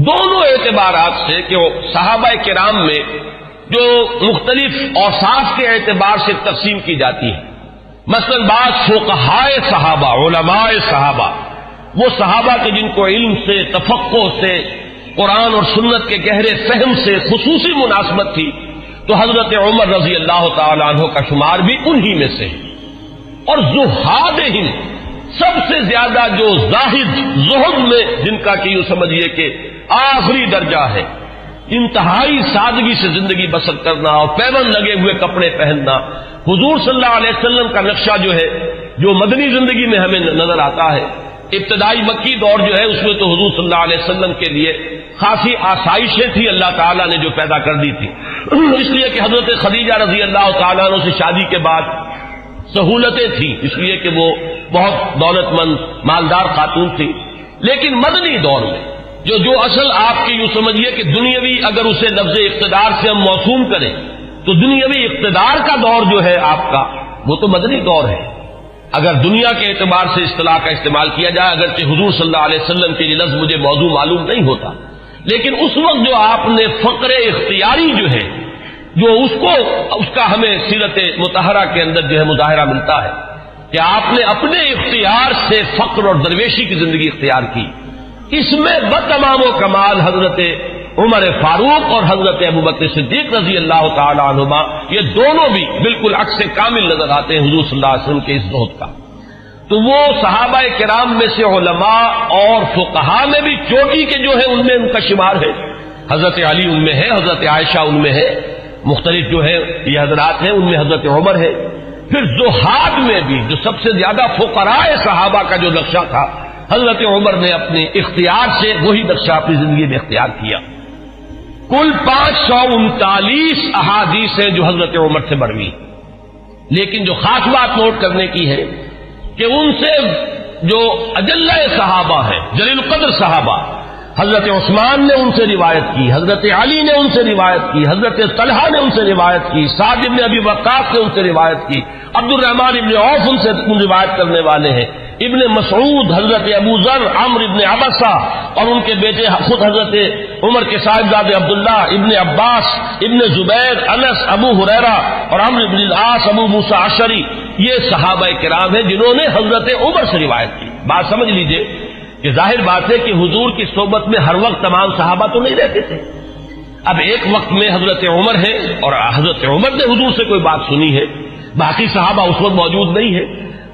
دونوں اعتبارات سے کہ وہ صحابہ کرام میں جو مختلف اوصاف کے اعتبار سے تقسیم کی جاتی ہے، مثلا بعض فقہائے صحابہ، علماء صحابہ، وہ صحابہ کے جن کو علم سے، تفقہ سے، قرآن اور سنت کے گہرے فہم سے خصوصی مناسبت تھی، تو حضرت عمر رضی اللہ تعالی عنہ کا شمار بھی انہی میں سے ہے. اور زہادہم، سب سے زیادہ جو زاہد، زہد میں جن کا کہ یوں سمجھیے کہ آخری درجہ ہے، انتہائی سادگی سے زندگی بسر کرنا اور پیون لگے ہوئے کپڑے پہننا. حضور صلی اللہ علیہ وسلم کا نقشہ جو ہے، جو مدنی زندگی میں ہمیں نظر آتا ہے، ابتدائی مکی دور جو ہے اس میں تو حضور صلی اللہ علیہ وسلم کے لیے خاصی آسائشیں تھی اللہ تعالیٰ نے جو پیدا کر دی تھی، اس لیے کہ حضرت خدیجہ رضی اللہ تعالیٰ عنہ سے شادی کے بعد سہولتیں تھیں، اس لیے کہ وہ بہت دولت مند مالدار خاتون تھی. لیکن مدنی دور میں جو اصل آپ کی یوں سمجھیے کہ دنیاوی، اگر اسے لفظ اقتدار سے ہم موسوم کریں تو دنیاوی اقتدار کا دور جو ہے آپ کا، وہ تو مدنی دور ہے. اگر دنیا کے اعتبار سے اصطلاح کا استعمال کیا جائے، اگرچہ حضور صلی اللہ علیہ وسلم کے یہ لفظ مجھے موضوع معلوم نہیں ہوتا، لیکن اس وقت جو آپ نے فقر اختیاری جو ہے، جو اس کا ہمیں سیرت مطہرہ کے اندر جو ہے مظاہرہ ملتا ہے کہ آپ نے اپنے اختیار سے فقر اور درویشی کی زندگی اختیار کی. اس میں بتمام و کمال حضرت عمر فاروق اور حضرت ابوبکر صدیق رضی اللہ تعالی عنہما، یہ دونوں بھی بالکل عکس کامل نظر آتے ہیں حضور صلی اللہ علیہ وسلم کے اس زہد کا. تو وہ صحابہ کرام میں سے علماء اور فقہاء میں بھی چوٹی کے جو ہے ان میں ان کا شمار ہے. حضرت علی ان میں ہے، حضرت عائشہ ان میں ہے، مختلف جو ہے یہ حضرات ہیں، ان میں حضرت عمر ہے. پھر زہاد میں بھی جو سب سے زیادہ فقراء صحابہ کا جو نقشہ تھا، حضرت عمر نے اپنے اختیار سے وہی نقشہ اپنی زندگی میں اختیار کیا۔ کل 539 احادیث ہیں جو حضرت عمر سے بروی، لیکن جو خاص بات نوٹ کرنے کی ہے کہ ان سے جو اجلہ صحابہ ہیں، جلیل القدر صحابہ، حضرت عثمان نے ان سے روایت کی، حضرت علی نے ان سے روایت کی، حضرت طلحہ نے ان سے روایت کی، سعد بن ابی وقاص نے ان سے روایت کی، عبد الرحمن بن عوف ان سے روایت کرنے والے ہیں، ابن مسعود، حضرت ابو ذر، عمرو بن عبسہ اور ان کے بیٹے خود حضرت عمر کے صاحبزادے عبداللہ، ابن عباس، ابن زبیر، انس، ابو ہریرہ اور عمرو بن العاص، ابو موسیٰ اشعری، یہ صحابہ کرام ہیں جنہوں نے حضرت عمر سے روایت کی۔ بات سمجھ لیجئے کہ ظاہر بات ہے کہ حضور کی صحبت میں ہر وقت تمام صحابہ تو نہیں رہتے تھے۔ اب ایک وقت میں حضرت عمر ہے اور حضرت عمر نے حضور سے کوئی بات سنی ہے، باقی صحابہ اس وقت موجود نہیں ہے،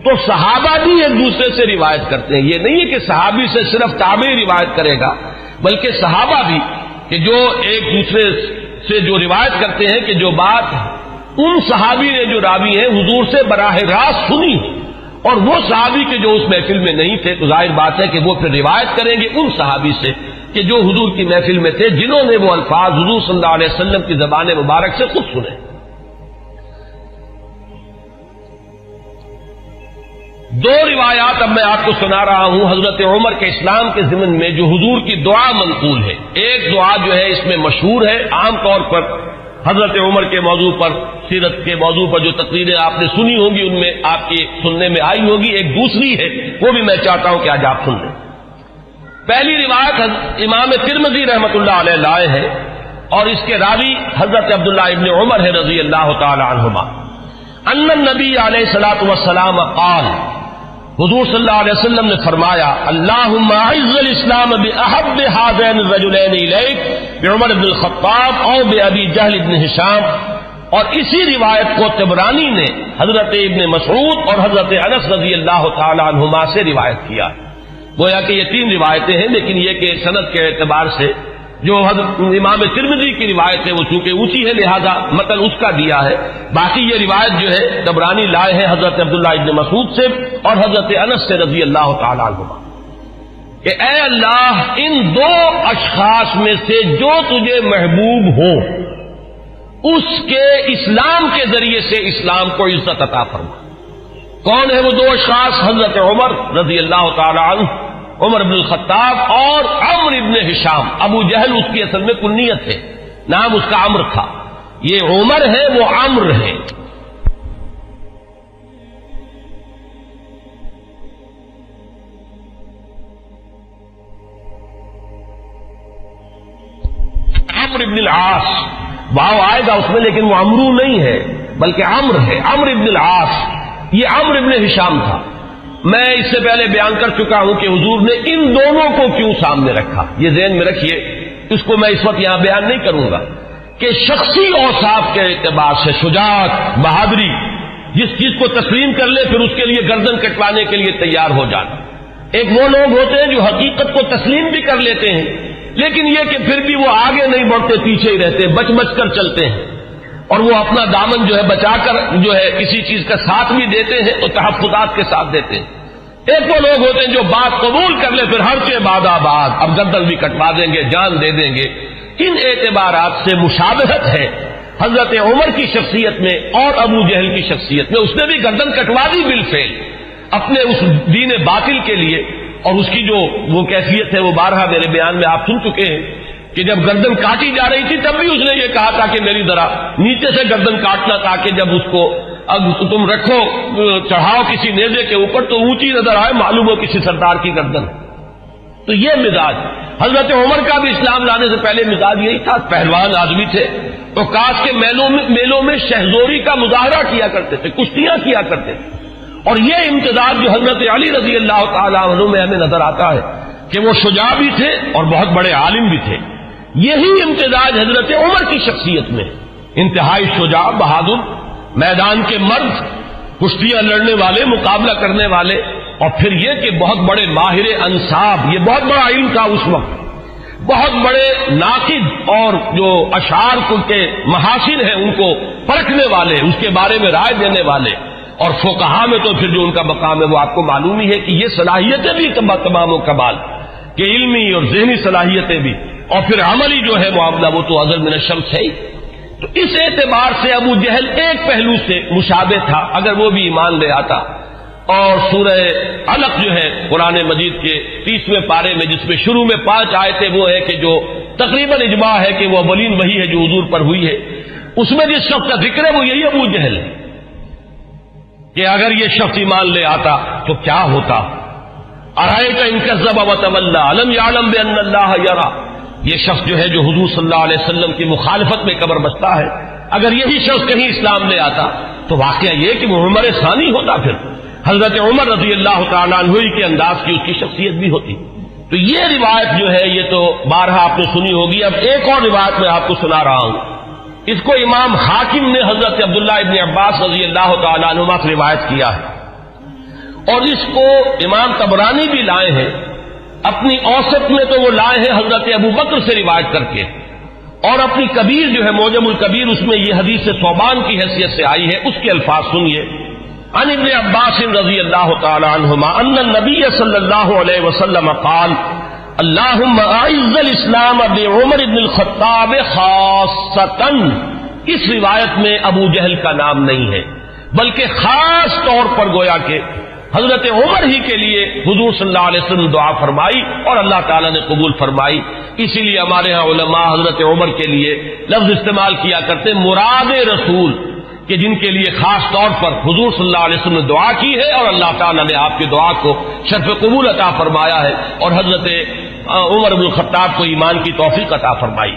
تو صحابہ بھی ایک دوسرے سے روایت کرتے ہیں۔ یہ نہیں ہے کہ صحابی سے صرف تابعی روایت کرے گا، بلکہ صحابہ بھی کہ جو ایک دوسرے سے جو روایت کرتے ہیں کہ جو بات ان صحابی نے جو راوی ہیں حضور سے براہ راست سنی اور وہ صحابی کے جو اس محفل میں نہیں تھے، تو ظاہر بات ہے کہ وہ پھر روایت کریں گے ان صحابی سے کہ جو حضور کی محفل میں تھے، جنہوں نے وہ الفاظ حضور صلی اللہ علیہ وسلم کی زبان مبارک سے خود سنے۔ دو روایات اب میں آپ کو سنا رہا ہوں حضرت عمر کے اسلام کے ضمن میں جو حضور کی دعا منقول ہے۔ ایک دعا جو ہے اس میں مشہور ہے، عام طور پر حضرت عمر کے موضوع پر، سیرت کے موضوع پر جو تقریریں آپ نے سنی ہوں گی ان میں آپ کی سننے میں آئی ہوگی، ایک دوسری ہے وہ بھی میں چاہتا ہوں کہ آج آپ سن لیں۔ پہلی روایت امام ترمذی رحمۃ اللہ علیہ لائے ہے اور اس کے راوی حضرت عبداللہ ابن عمر ہے رضی اللہ تعالی عنہما، ان النبی علیہ الصلوۃ والسلام قال، حضور صلی اللہ علیہ وسلم نے فرمایا، اللہم اعز الاسلام باحب هذین الرجلین الیک، بعمر بن الخطاب او بابی جہل بن ہشام۔ اور اسی روایت کو طبرانی نے حضرت ابن مسعود اور حضرت انس رضی اللہ تعالی عنہما سے روایت کیا۔ گویا کہ یہ تین روایتیں ہیں، لیکن یہ کہ سند کے اعتبار سے جو حضرت امام ترمذی کی روایت ہے وہ چونکہ اونچی ہے لہذا متن اس کا دیا ہے، باقی یہ روایت جو ہے طبرانی لائے ہے حضرت عبداللہ ابن مسعود سے اور حضرت انس سے رضی اللہ تعالی عنہما کہ اے اللہ ان دو اشخاص میں سے جو تجھے محبوب ہو اس کے اسلام کے ذریعے سے اسلام کو عزت عطا فرما۔ کون ہے وہ دو اشخاص؟ حضرت عمر رضی اللہ تعالی عنہ، عمر بن الخطاب اور عمرو ابن ہشام۔ ابو جہل اس کی اصل میں کنیت ہے، نام اس کا عمرو تھا، یہ عمر ہے وہ عمرو ہے۔ عمرو ابن العاص، واو آئے گا اس میں لیکن وہ عمرو نہیں ہے بلکہ عمرو ہے، عمرو ابن العاص، یہ عمرو ابن ہشام تھا۔ میں اس سے پہلے بیان کر چکا ہوں کہ حضور نے ان دونوں کو کیوں سامنے رکھا، یہ ذہن میں رکھیے، اس کو میں اس وقت یہاں بیان نہیں کروں گا کہ شخصی اوصاف کے اعتبار سے شجاعت، بہادری، جس چیز کو تسلیم کر لے پھر اس کے لیے گردن کٹوانے کے لیے تیار ہو جانا۔ ایک وہ لوگ ہوتے ہیں جو حقیقت کو تسلیم بھی کر لیتے ہیں لیکن یہ کہ پھر بھی وہ آگے نہیں بڑھتے، پیچھے ہی رہتے، بچ بچ کر چلتے ہیں اور وہ اپنا دامن جو ہے بچا کر جو ہے کسی چیز کا ساتھ بھی دیتے ہیں اور تحفظات کے ساتھ دیتے ہیں۔ ایک وہ لوگ ہوتے ہیں جو بات قبول کر لے پھر ہر کے بعد آباد، اب گردن بھی کٹوا دیں گے، جان دے دیں گے۔ ان اعتبارات سے مشابہت ہے حضرت عمر کی شخصیت میں اور ابو جہل کی شخصیت میں۔ اس نے بھی گردن کٹوا دی بالفعل اپنے اس دین باطل کے لیے، اور اس کی جو وہ کیفیت ہے وہ بارہا میرے بیان میں آپ سن چکے ہیں کہ جب گردن کاٹی جا رہی تھی تب بھی اس نے یہ کہا تھا کہ میری ذرا نیچے سے گردن کاٹنا تاکہ جب اس کو اب تم رکھو چڑھاؤ کسی نیزے کے اوپر تو اونچی نظر آئے، معلوم ہو کسی سردار کی گردن۔ تو یہ مزاج حضرت عمر کا بھی اسلام لانے سے پہلے مزاج یہی تھا، پہلوان آدمی تھے، تو کاش کے میلوں میں شہزوری کا مظاہرہ کیا کرتے تھے، کشتیاں کیا کرتے تھے۔ اور یہ امتزاج جو حضرت علی رضی اللہ تعالیٰ عنہ میں ہمیں نظر آتا ہے کہ وہ شجاع بھی تھے اور بہت بڑے عالم بھی تھے، یہی امتزاج حضرت عمر کی شخصیت میں، انتہائی شجاع، بہادر، میدان کے مرد، کشتیاں لڑنے والے، مقابلہ کرنے والے، اور پھر یہ کہ بہت بڑے ماہر انصاب، یہ بہت بڑا علم تھا اس وقت، بہت بڑے ناقد اور جو اشعار کے محاسن ہیں ان کو پرکھنے والے، اس کے بارے میں رائے دینے والے، اور فقہا میں تو پھر جو ان کا مقام ہے وہ آپ کو معلوم ہی ہے کہ یہ صلاحیتیں بھی تمام و کمال کہ علمی اور ذہنی صلاحیتیں بھی، اور پھر عملی جو ہے معاملہ وہ تو ازل من الشمس ہے ہی۔ تو اس اعتبار سے ابو جہل ایک پہلو سے مشابہ تھا، اگر وہ بھی ایمان لے آتا۔ اور سورہ علق جو ہے قرآن مجید کے 30ویں پارے میں، جس میں شروع میں 5 آیتیں وہ ہے کہ جو تقریباً اجماع ہے کہ وہ اولین وحی ہے جو حضور پر ہوئی ہے، اس میں جس شخص کا ذکر ہے وہ یہی ابو جہل ہے کہ اگر یہ شخص ایمان لے آتا تو کیا ہوتا۔ ارأیت ان کذب وتولی الم یعلم بان اللہ یری، یہ شخص جو ہے جو حضور صلی اللہ علیہ وسلم کی مخالفت میں قبر بستا ہے، اگر یہی شخص کہیں اسلام لے آتا تو واقعہ یہ کہ محمد ثانی ہوتا، پھر حضرت عمر رضی اللہ تعالیٰ عنہ کے انداز کی اس کی شخصیت بھی ہوتی۔ تو یہ روایت جو ہے یہ تو بارہا آپ نے سنی ہوگی۔ اب ایک اور روایت میں آپ کو سنا رہا ہوں، اس کو امام حاکم نے حضرت عبداللہ ابن عباس رضی اللہ تعالیٰ عنہما سے روایت کیا ہے، اور اس کو امام طبرانی بھی لائے ہیں اپنی اوسط میں، تو وہ لائے ہیں حضرت ابو بکر سے روایت کر کے، اور اپنی کبیر جو ہے معجم الکبیر اس میں یہ حدیث ثوبان کی حیثیت سے آئی ہے۔ اس کے الفاظ سنیے، عن ابن عباس رضی اللہ تعالی عنہما ان النبی صلی اللہ علیہ وسلم قال اللہم اعز الاسلام بعمر بن الخطاب خاصۃ۔ اس روایت میں ابو جہل کا نام نہیں ہے، بلکہ خاص طور پر گویا کہ حضرت عمر ہی کے لیے حضور صلی اللہ علیہ وسلم دعا فرمائی اور اللہ تعالیٰ نے قبول فرمائی۔ اسی لیے ہمارے ہاں علماء حضرت عمر کے لیے لفظ استعمال کیا کرتے مراد رسول، کہ جن کے لیے خاص طور پر حضور صلی اللہ علیہ وسلم نے دعا کی ہے اور اللہ تعالیٰ نے آپ کی دعا کو شرف قبول عطا فرمایا ہے، اور حضرت عمر بن الخطاب کو ایمان کی توفیق عطا فرمائی۔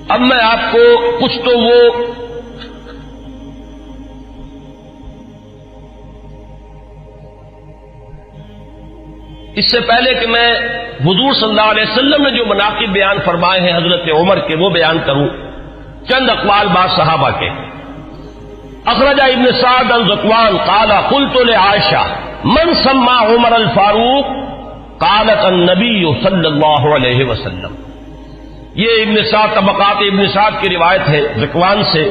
اب میں آپ کو کچھ تو وہ اس سے پہلے کہ میں حضور صلی اللہ علیہ وسلم نے جو مناقب بیان فرمائے ہیں حضرت عمر کے وہ بیان کروں، چند اقوال بعض صحابہ کے۔ اخرج ابن سعد عن ذکوان قال قلت لعائشہ من سمى عمر الفاروق قالت النبی صلی اللہ علیہ وسلم۔ یہ ابن سعد طبقات ابن سعد کی روایت ہے ذکوان سے،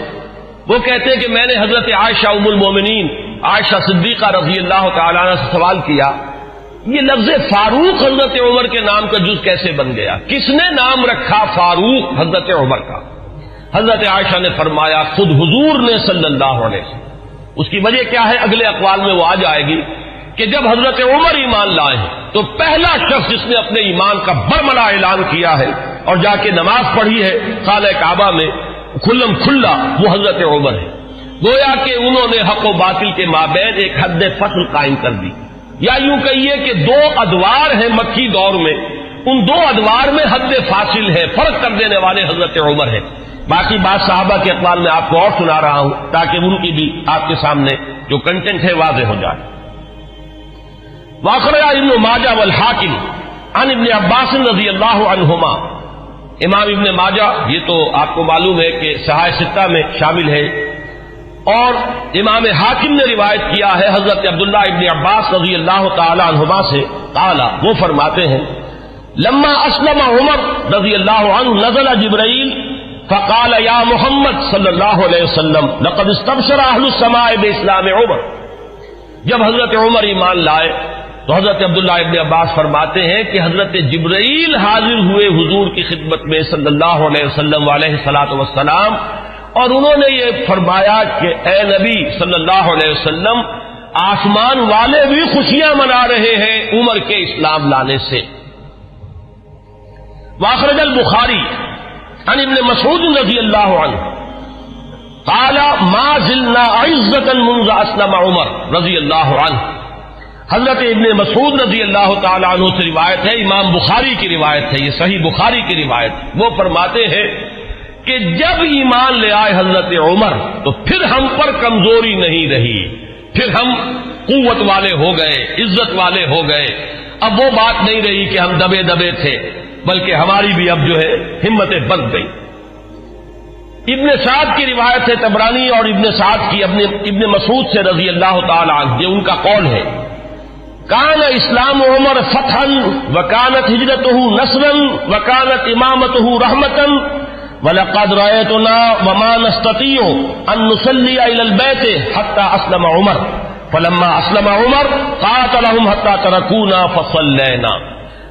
وہ کہتے ہیں کہ میں نے حضرت عائشہ ام المومنین عائشہ صدیقہ رضی اللہ تعالی عنہ سے سوال کیا، یہ لفظ فاروق حضرت عمر کے نام کا جز کیسے بن گیا، کس نے نام رکھا فاروق حضرت عمر کا؟ حضرت عائشہ نے فرمایا خود حضور نے صلی اللہ علیہ وسلم۔ اس کی وجہ کیا ہے اگلے اقوال میں وہ آ جائے گی کہ جب حضرت عمر ایمان لائے ہیں تو پہلا شخص جس نے اپنے ایمان کا برملا اعلان کیا ہے اور جا کے نماز پڑھی ہے خانہ کعبہ میں کھلم کھلا، وہ حضرت عمر ہے۔ گویا کہ انہوں نے حق و باطل کے مابین ایک حد فصل قائم کر دی، یا یوں کہیے کہ 2 ادوار ہیں مکی دور میں، ان 2 ادوار میں حد فاصل ہے، فرق کر دینے والے حضرت عمر ہے۔ باقی بات صحابہ کے اقوال میں آپ کو اور سنا رہا ہوں تاکہ ان کی بھی آپ کے سامنے جو کنٹینٹ ہے واضح ہو جائے۔ واخرج ابن ماجہ والحاکم عن ابن عباس رضی اللہ عنہما، امام ابن ماجہ یہ تو آپ کو معلوم ہے کہ صحاح ستہ میں شامل ہے، اور امام حاکم نے روایت کیا ہے حضرت عبداللہ ابن عباس رضی اللہ تعالی عنہما سے، قال وہ فرماتے ہیں لما اسلم عمر رضی اللہ عنہ نزل جبرائیل فقال یا محمد صلی اللہ علیہ وسلم لقد استبشر اہل السماء باسلام عمر۔ جب حضرت عمر ایمان لائے تو حضرت عبداللہ ابن عباس فرماتے ہیں کہ حضرت جبرائیل حاضر ہوئے حضور کی خدمت میں صلی اللہ علیہ وسلم علیہ الصلوۃ والسلام، اور انہوں نے یہ فرمایا کہ اے نبی صلی اللہ علیہ وسلم آسمان والے بھی خوشیاں منا رہے ہیں عمر کے اسلام لانے سے۔ واخرج البخاری عن ابن مسعود رضی اللہ عنہ قال ما زلنا عزة منذ اسلم عمر رضی اللہ عنہ۔ حضرت ابن مسعود رضی اللہ تعالی عنہ سے روایت ہے، امام بخاری کی روایت ہے، یہ صحیح بخاری کی روایت، وہ فرماتے ہیں کہ جب ایمان لے آئے حضرت عمر تو پھر ہم پر کمزوری نہیں رہی، پھر ہم قوت والے ہو گئے، عزت والے ہو گئے۔ اب وہ بات نہیں رہی کہ ہم دبے دبے تھے، بلکہ ہماری بھی اب جو ہے ہمتیں بڑھ گئی۔ ابن سعد کی روایت ہے طبرانی اور ابن سعد کی ابن مسعود سے رضی اللہ تعالی عنہ، یہ ان کا قول ہے، کان اسلام عمر فتحا وکانت ہجرتہ نصرا وکانت امامتہ رحمتا وَلَقَدْ رَأَيْتُنَا وَمَا نَسْتَطِيعُ أَن نُّصَلِّيَ إِلَى الْبَيْتِ حَتَّى أَسْلَمَ عُمَرُ فَلَمَّا أَسْلَمَ عُمَرُ قَاتَلَهُمْ حَتَّى تَرَكُونَا فَصَلَّيْنَا۔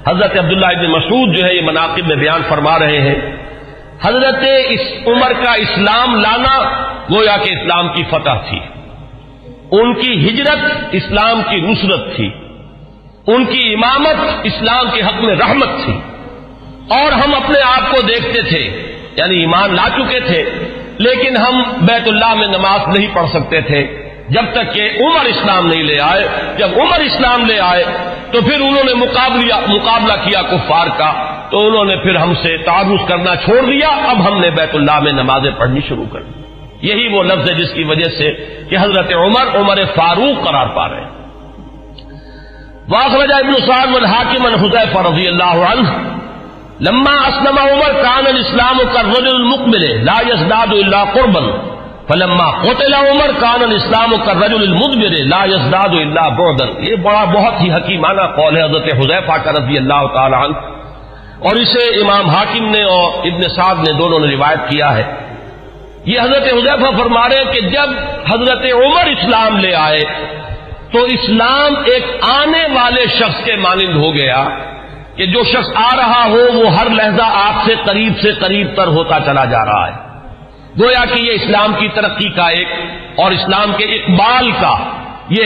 حضرت عبداللہ ابن مسعود جو ہے یہ مناقب میں بیان فرما رہے ہیں، حضرت عمر کا اسلام لانا گویا کہ اسلام کی فتح تھی، ان کی ہجرت اسلام کی نصرت تھی، ان کی امامت اسلام کے حق میں رحمت تھی، اور ہم اپنے آپ کو دیکھتے تھے، یعنی ایمان لا چکے تھے لیکن ہم بیت اللہ میں نماز نہیں پڑھ سکتے تھے جب تک کہ عمر اسلام نہیں لے آئے۔ جب عمر اسلام لے آئے تو پھر انہوں نے مقابلہ کیا کفار کا، تو انہوں نے پھر ہم سے تعارض کرنا چھوڑ دیا، اب ہم نے بیت اللہ میں نمازیں پڑھنی شروع کر دی۔ یہی وہ لفظ ہے جس کی وجہ سے کہ حضرت عمر فاروق قرار پا رہے ہیں۔ واخرج ابن سعد والحاکم عن حذیفہ رضی اللہ عنہ لما اسلم عمر كان الاسلام كالرجل المقبل لا يزداد الا قربا فلما قتل عمر كان الاسلام كالرجل المدبر لا يزداد الا بعدا۔ یہ بہت ہی حکیمانہ قول ہے حضرت حذیفہ کا رضی اللہ تعالی عنہ، اور اسے امام حاکم نے اور ابن سعد نے دونوں نے روایت کیا ہے۔ یہ حضرت حذیفہ فرما رہے ہیں کہ جب حضرت عمر اسلام لے آئے تو اسلام ایک آنے والے شخص کے مانند ہو گیا کہ جو شخص آ رہا ہو وہ ہر لحظہ آپ سے قریب تر ہوتا چلا جا رہا ہے۔ گویا کہ یہ اسلام کی ترقی کا ایک اور اسلام کے اقبال کا یہ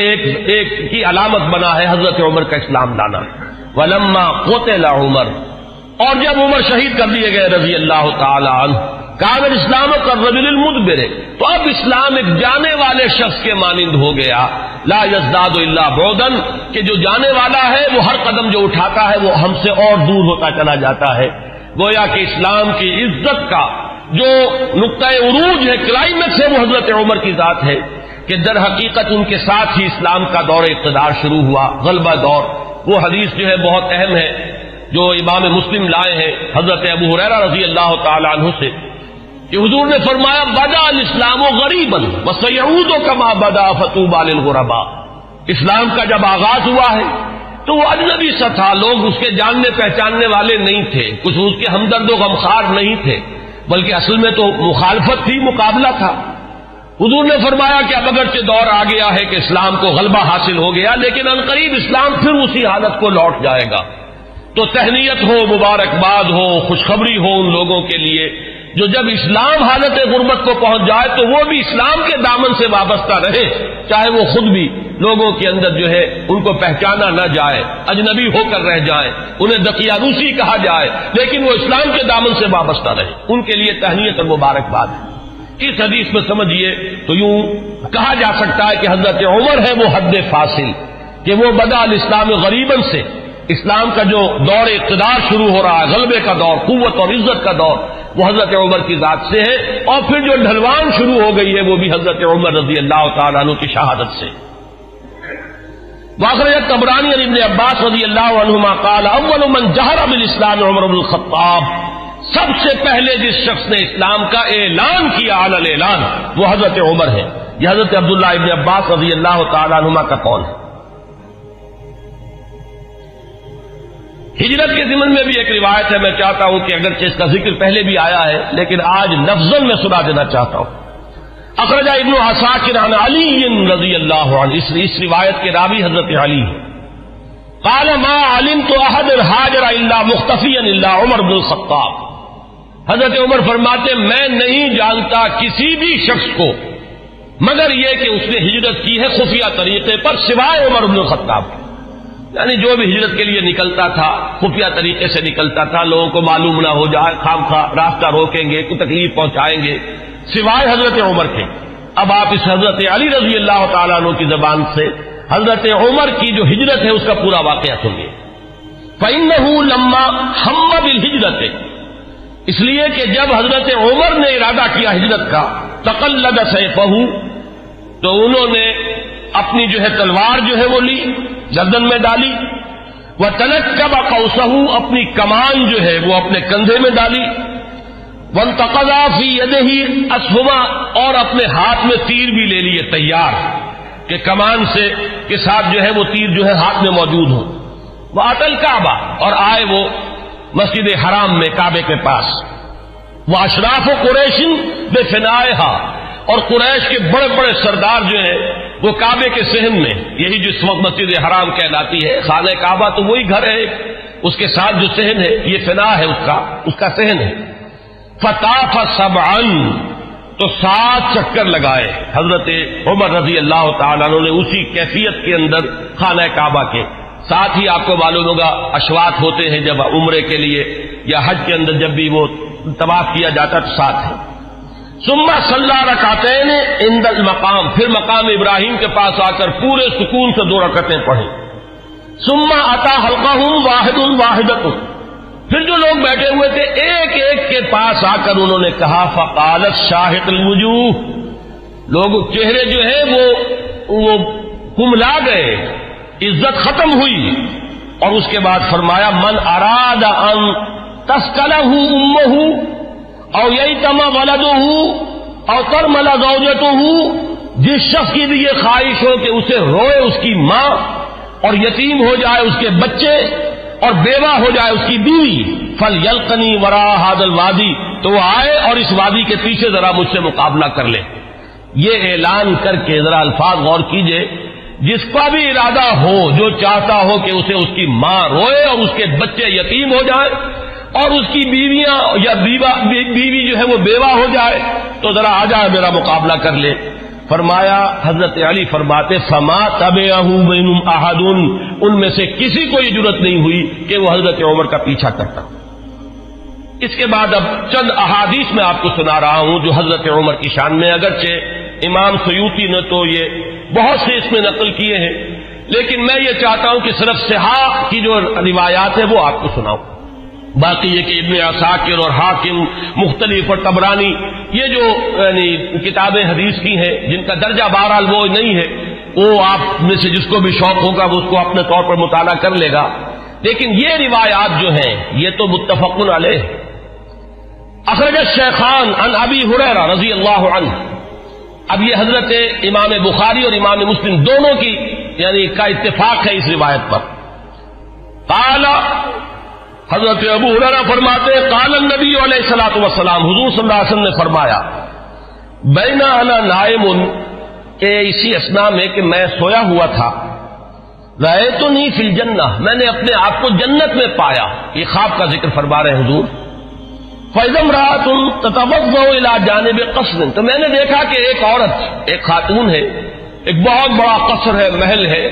ایک کی علامت بنا ہے حضرت عمر کا اسلام لانا۔ ولما قتل عمر، اور جب عمر شہید کر دیے گئے رضی اللہ تعالی عنہ، کان الاسلام کالرجل المدبر، تو اب اسلام ایک جانے والے شخص کے مانند ہو گیا، لا یزداد الا بعدا، کہ جو جانے والا ہے وہ ہر قدم جو اٹھاتا ہے وہ ہم سے اور دور ہوتا چلا جاتا ہے۔ گویا کہ اسلام کی عزت کا جو نقطہ عروج ہے، کلائمیکس ہے، وہ حضرت عمر کی ذات ہے کہ در حقیقت ان کے ساتھ ہی اسلام کا دور اقتدار شروع ہوا، غلبہ دور۔ وہ حدیث جو ہے بہت اہم ہے جو امام مسلم لائے ہیں حضرت ابو ہریرہ رضی اللہ تعالی عنہ سے کہ حضور نے فرمایا بدا الاسلام غریبا وسيعود كما بدا فطوبى للغرباء۔ اسلام کا جب آغاز ہوا ہے تو وہ اجنبی سا تھا، لوگ اس کے جاننے پہچاننے والے نہیں تھے، کچھ اس کے ہمدرد و غمخوار نہیں تھے، بلکہ اصل میں تو مخالفت تھی، مقابلہ تھا۔ حضور نے فرمایا کہ اب اگرچہ دور آ گیا ہے کہ اسلام کو غلبہ حاصل ہو گیا، لیکن عنقریب اسلام پھر اسی حالت کو لوٹ جائے گا۔ تو تہنیت ہو، مبارکباد ہو، خوشخبری ہو ان لوگوں کے لیے جو جب اسلام حالت غربت کو پہنچ جائے تو وہ بھی اسلام کے دامن سے وابستہ رہے، چاہے وہ خود بھی لوگوں کے اندر جو ہے ان کو پہچانا نہ جائے، اجنبی ہو کر رہ جائیں، انہیں دقیانوسی کہا جائے، لیکن وہ اسلام کے دامن سے وابستہ رہے، ان کے لیے تہنیت اور مبارکباد ہے۔ اس حدیث میں سمجھیے تو یوں کہا جا سکتا ہے کہ حضرت عمر ہے وہ حد فاصل کہ وہ بدا الاسلام غریباً سے اسلام کا جو دور اقتدار شروع ہو رہا ہے، غلبے کا دور، قوت اور عزت کا دور، وہ حضرت عمر کی ذات سے ہے، اور پھر جو ڈھلوان شروع ہو گئی ہے وہ بھی حضرت عمر رضی اللہ تعالیٰ عنہ کی شہادت سے۔ واخرج طبرانی عن ابن عباس رضی اللہ عنہما قال اول من جہر بالاسلام عمر بن الخطاب، سب سے پہلے جس شخص نے اسلام کا اعلان کیا علی الاعلان وہ حضرت عمر ہے۔ یہ حضرت عبداللہ ابن عباس رضی اللہ تعالیٰ عنہما کا قول ہے۔ ہجرت کے ضمن میں بھی ایک روایت ہے، میں چاہتا ہوں کہ اگرچہ اس کا ذکر پہلے بھی آیا ہے لیکن آج لفظاً میں سنا دینا چاہتا ہوں۔ اخرج ابن عساکر عن علی رضی اللہ عنہ، اس روایت کے راوی حضرت علی ہیں۔ قال ما علمت احد هاجر الا مختفیا الا عمر بن الخطاب، حضرت عمر فرماتے میں نہیں جانتا کسی بھی شخص کو مگر یہ کہ اس نے ہجرت کی ہے خفیہ طریقے پر سوائے عمر بن الخطاب کے، یعنی جو بھی ہجرت کے لیے نکلتا تھا خفیہ طریقے سے نکلتا تھا، لوگوں کو معلوم نہ ہو جائے، خامخواہ راستہ روکیں گے، کوئی تکلیف پہنچائیں گے، سوائے حضرت عمر کے۔ اب آپ اس حضرت علی رضی اللہ تعالیٰ عنہ کی زبان سے حضرت عمر کی جو ہجرت ہے اس کا پورا واقعہ سنیے۔ فَإِنَّهُ لَمَّا هَمَّ بِالْهِجْرَةِ، اس لیے کہ جب حضرت عمر نے ارادہ کیا ہجرت کا، تقلد سیفہ، تو انہوں نے اپنی جو ہے تلوار جو ہے وہ لی، گردن میں ڈالی، وَتَنَكَّبَ قَوْسَهُ، اپنی کمان جو ہے وہ اپنے کندھے میں ڈالی، وَانْتَقَضَ فِي يَدِهِ أَسْهُمًا، اور اپنے ہاتھ میں تیر بھی لے لیے تیار کہ کمان سے کے ساتھ جو ہے وہ تیر جو ہے ہاتھ میں موجود ہو۔ وَأَتَى الْكَعْبَةَ، اور آئے وہ مسجد حرام میں کعبے کے پاس۔ وہ اشراف و قریش بے فنائہا، اور قریش کے بڑے بڑے سردار جو ہیں وہ کعبے کے صحن میں، یہی جو اس وقت مسجد حرام کہلاتی ہے، خانہ کعبہ تو وہی گھر ہے، اس کے ساتھ جو صحن ہے یہ فنا ہے، اس کا صحن ہے۔ فطاف سبعا، تو 7 چکر لگائے حضرت عمر رضی اللہ تعالیٰ عنہ نے اسی کیفیت کے اندر خانہ کعبہ کے۔ ساتھ ہی آپ کو معلوم ہوگا اشواط ہوتے ہیں جب عمرے کے لیے یا حج کے اندر جب بھی وہ طواف کیا جاتا تو ساتھ ہے۔ ثم صلی رکعتین عند المقام، پھر مقام ابراہیم کے پاس آ کر پورے سکون سے 2 رکعتیں پڑھی۔ ثم اتی حلقہم واحد واحدۃ، پھر جو لوگ بیٹھے ہوئے تھے ایک ایک کے پاس آ کر انہوں نے کہا فقالت شاہق الوجوہ، لوگ چہرے جو ہیں وہ کملا گئے، عزت ختم ہوئی، اور اس کے بعد فرمایا من اراد ان تسکلہ امہ او ییتم ولدہ او ترمل زوجتہ، جس شخص کی بھی یہ خواہش ہو کہ اسے روئے اس کی ماں اور یتیم ہو جائے اس کے بچے اور بیوہ ہو جائے اس کی بیوی، فلیلقنی وراء ھذا الوادی، تو وہ آئے اور اس وادی کے پیچھے ذرا مجھ سے مقابلہ کر لے۔ یہ اعلان کر کے ذرا الفاظ غور کیجئے، جس کا بھی ارادہ ہو، جو چاہتا ہو کہ اسے اس کی ماں روئے اور اس کے بچے یتیم ہو جائے اور اس کی بیویاں یا بیوی جو ہے وہ بیوہ ہو جائے، تو ذرا آ جائے میرا مقابلہ کر لے۔ فرمایا حضرت علی فرماتے فما تبعہ منہم احد، ان میں سے کسی کو یہ جرأت نہیں ہوئی کہ وہ حضرت عمر کا پیچھا کرتا۔ اس کے بعد اب چند احادیث میں آپ کو سنا رہا ہوں جو حضرت عمر کی شان میں، اگرچہ امام سیوطی نے تو یہ بہت سے اس میں نقل کیے ہیں، لیکن میں یہ چاہتا ہوں کہ صرف صحاح کی جو روایات ہیں وہ آپ کو سناؤں۔ باقی یہ کہ ابن عساکر اور حاکم مختلف اور طبرانی یہ جو یعنی کتابیں حدیث کی ہیں جن کا درجہ بہرحال وہ نہیں ہے، وہ آپ میں سے جس کو بھی شوق ہوگا وہ اس کو اپنے طور پر مطالعہ کر لے گا، لیکن یہ روایات جو ہیں یہ تو متفق علیہ۔ اخرج الشیخان عن ابی ہریرہ رضی اللہ عنہ، اب یہ حضرت امام بخاری اور امام مسلم دونوں کی یعنی کا اتفاق ہے اس روایت پر۔ قال، حضرت ابو ہریرہ فرماتے ہیں قال النبی علیہ الصلوۃ والسلام، حضور صلی اللہ علیہ وسلم نے فرمایا بین انا نائم، کہ اسی اثناء میں کہ میں سویا ہوا تھا، رأیتنی فی الجنہ، میں نے اپنے آپ کو جنت میں پایا، یہ خواب کا ذکر فرما رہے ہیں حضور۔ فإذا امرأة تتوضأ إلى جانب قصر، تو میں نے دیکھا کہ ایک عورت، ایک خاتون ہے، ایک بہت بڑا قصر ہے، محل ہے،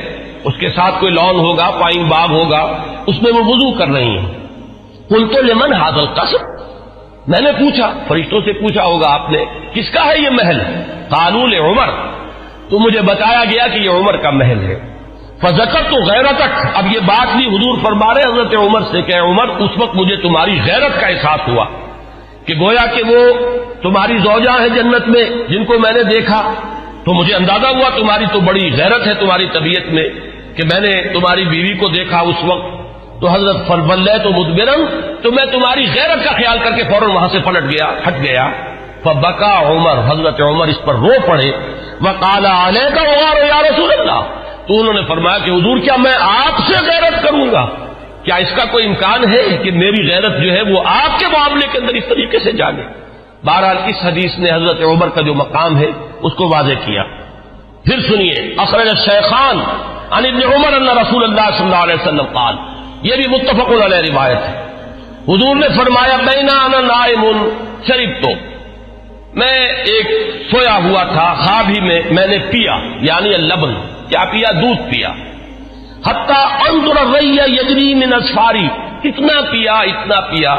اس کے ساتھ کوئی لان ہوگا، پائن باغ ہوگا، اس میں وہ وضو کر رہی ہیں۔ قلت لمن هذا القصر، میں نے پوچھا، فرشتوں سے پوچھا ہوگا آپ نے، کس کا ہے یہ محل؟ قالوا لعمر، تو مجھے بتایا گیا کہ یہ عمر کا محل ہے۔ فذکرت غیرتک، اب یہ بات بھی حضور فرما رہے حضرت عمر سے کہ عمر اس وقت مجھے تمہاری غیرت کا احساس ہوا، کہ گویا کہ وہ تمہاری زوجہ ہیں جنت میں جن کو میں نے دیکھا، تو مجھے اندازہ ہوا تمہاری تو بڑی غیرت ہے تمہاری طبیعت میں کہ میں نے تمہاری بیوی کو دیکھا اس وقت، تو حضرت فوليت مدبرا، تو میں تمہاری غیرت کا خیال کر کے فوراً وہاں سے پلٹ گیا، ہٹ گیا۔ فبکا عمر، حضرت عمر اس پر رو پڑے، وقال علیک غار یا رسول اللہ، تو انہوں نے فرمایا کہ حضور کیا میں آپ سے غیرت کروں گا؟ کیا اس کا کوئی امکان ہے کہ میری غیرت جو ہے وہ آپ کے معاملے کے اندر اس طریقے سے جاگے؟ بہرحال اس حدیث نے حضرت عمر کا جو مقام ہے اس کو واضح کیا۔ پھر سنیے، اخرج الشیخان عن ابن عمر ان رسول اللہ صلی اللہ علیہ وسلم قال، یہ بھی متفق علیہ روایت ہے، حضور نے فرمایا بینا انا نائم شربت، میں ایک سویا ہوا تھا، خواب ہی میں نے پیا، یعنی اللبن، کیا پیا؟ دودھ پیا، حتی انظر الری یجری من اصفاری، اتنا پیا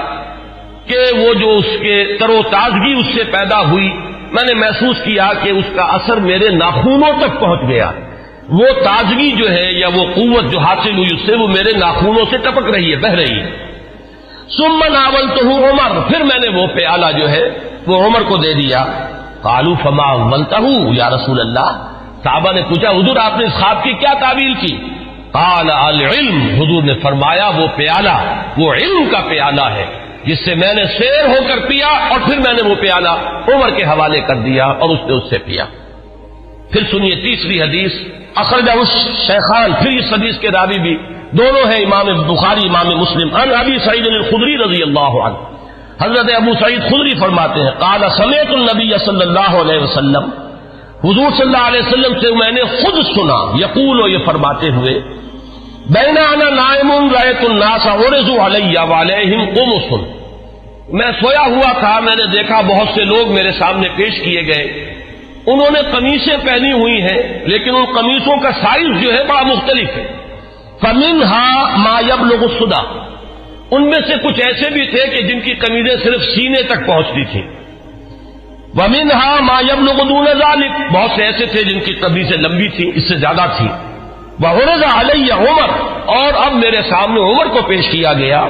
کہ وہ جو اس کے تر و تازگی اس سے پیدا ہوئی، میں نے محسوس کیا کہ اس کا اثر میرے ناخونوں تک پہنچ گیا، وہ تازگی جو ہے یا وہ قوت جو حاصل ہوئی اس سے وہ میرے ناخونوں سے ٹپک رہی ہے، بہہ رہی ہے۔ ثم ناولتہ عمر، پھر میں نے وہ پیالہ جو ہے وہ عمر کو دے دیا۔ قالوا فما اولتہ یا رسول اللہ، صحابہ نے پوچھا حضور آپ نے اس خواب کی کیا تعبیر کی؟ قال العلم، حضور نے فرمایا وہ پیالہ وہ علم کا پیالہ ہے جس سے میں نے سیر ہو کر پیا، اور پھر میں نے وہ پیالہ عمر کے حوالے کر دیا اور اس نے اس سے پیا۔ پھر سنیے تیسری حدیث، اخرجہ الشیخان، پھر اس حدیث کے راوی بھی دونوں ہیں امام بخاری امام مسلم، عن ابی سعید الخدری رضی اللہ عنہ حضرت ابو سعید خدری فرماتے ہیں قال سمعت النبی صلی اللہ علیہ وسلم، حضور صلی اللہ علیہ وسلم سے میں نے خود سنا، یقول و یہ فرماتے ہوئے بین انا نائم رأیت الناس عرضوا علی وعلیہم قمص، میں سویا ہوا تھا، میں نے دیکھا بہت سے لوگ میرے سامنے پیش کیے گئے، انہوں نے قمیصیں پہنی ہوئی ہیں لیکن ان قمیصوں کا سائز جو ہے بڑا مختلف ہے، فمنها ما یبلغ الصدع، ان میں سے کچھ ایسے بھی تھے کہ جن کی قمیضیں صرف سینے تک پہنچتی تھیں، ومنها ما یبلغ دون ذلك، بہت سے ایسے تھے جن کی قمیضیں لمبی تھیں، اس سے زیادہ تھیں، وعرض علی عمر، اور اب میرے سامنے عمر کو پیش کیا گیا،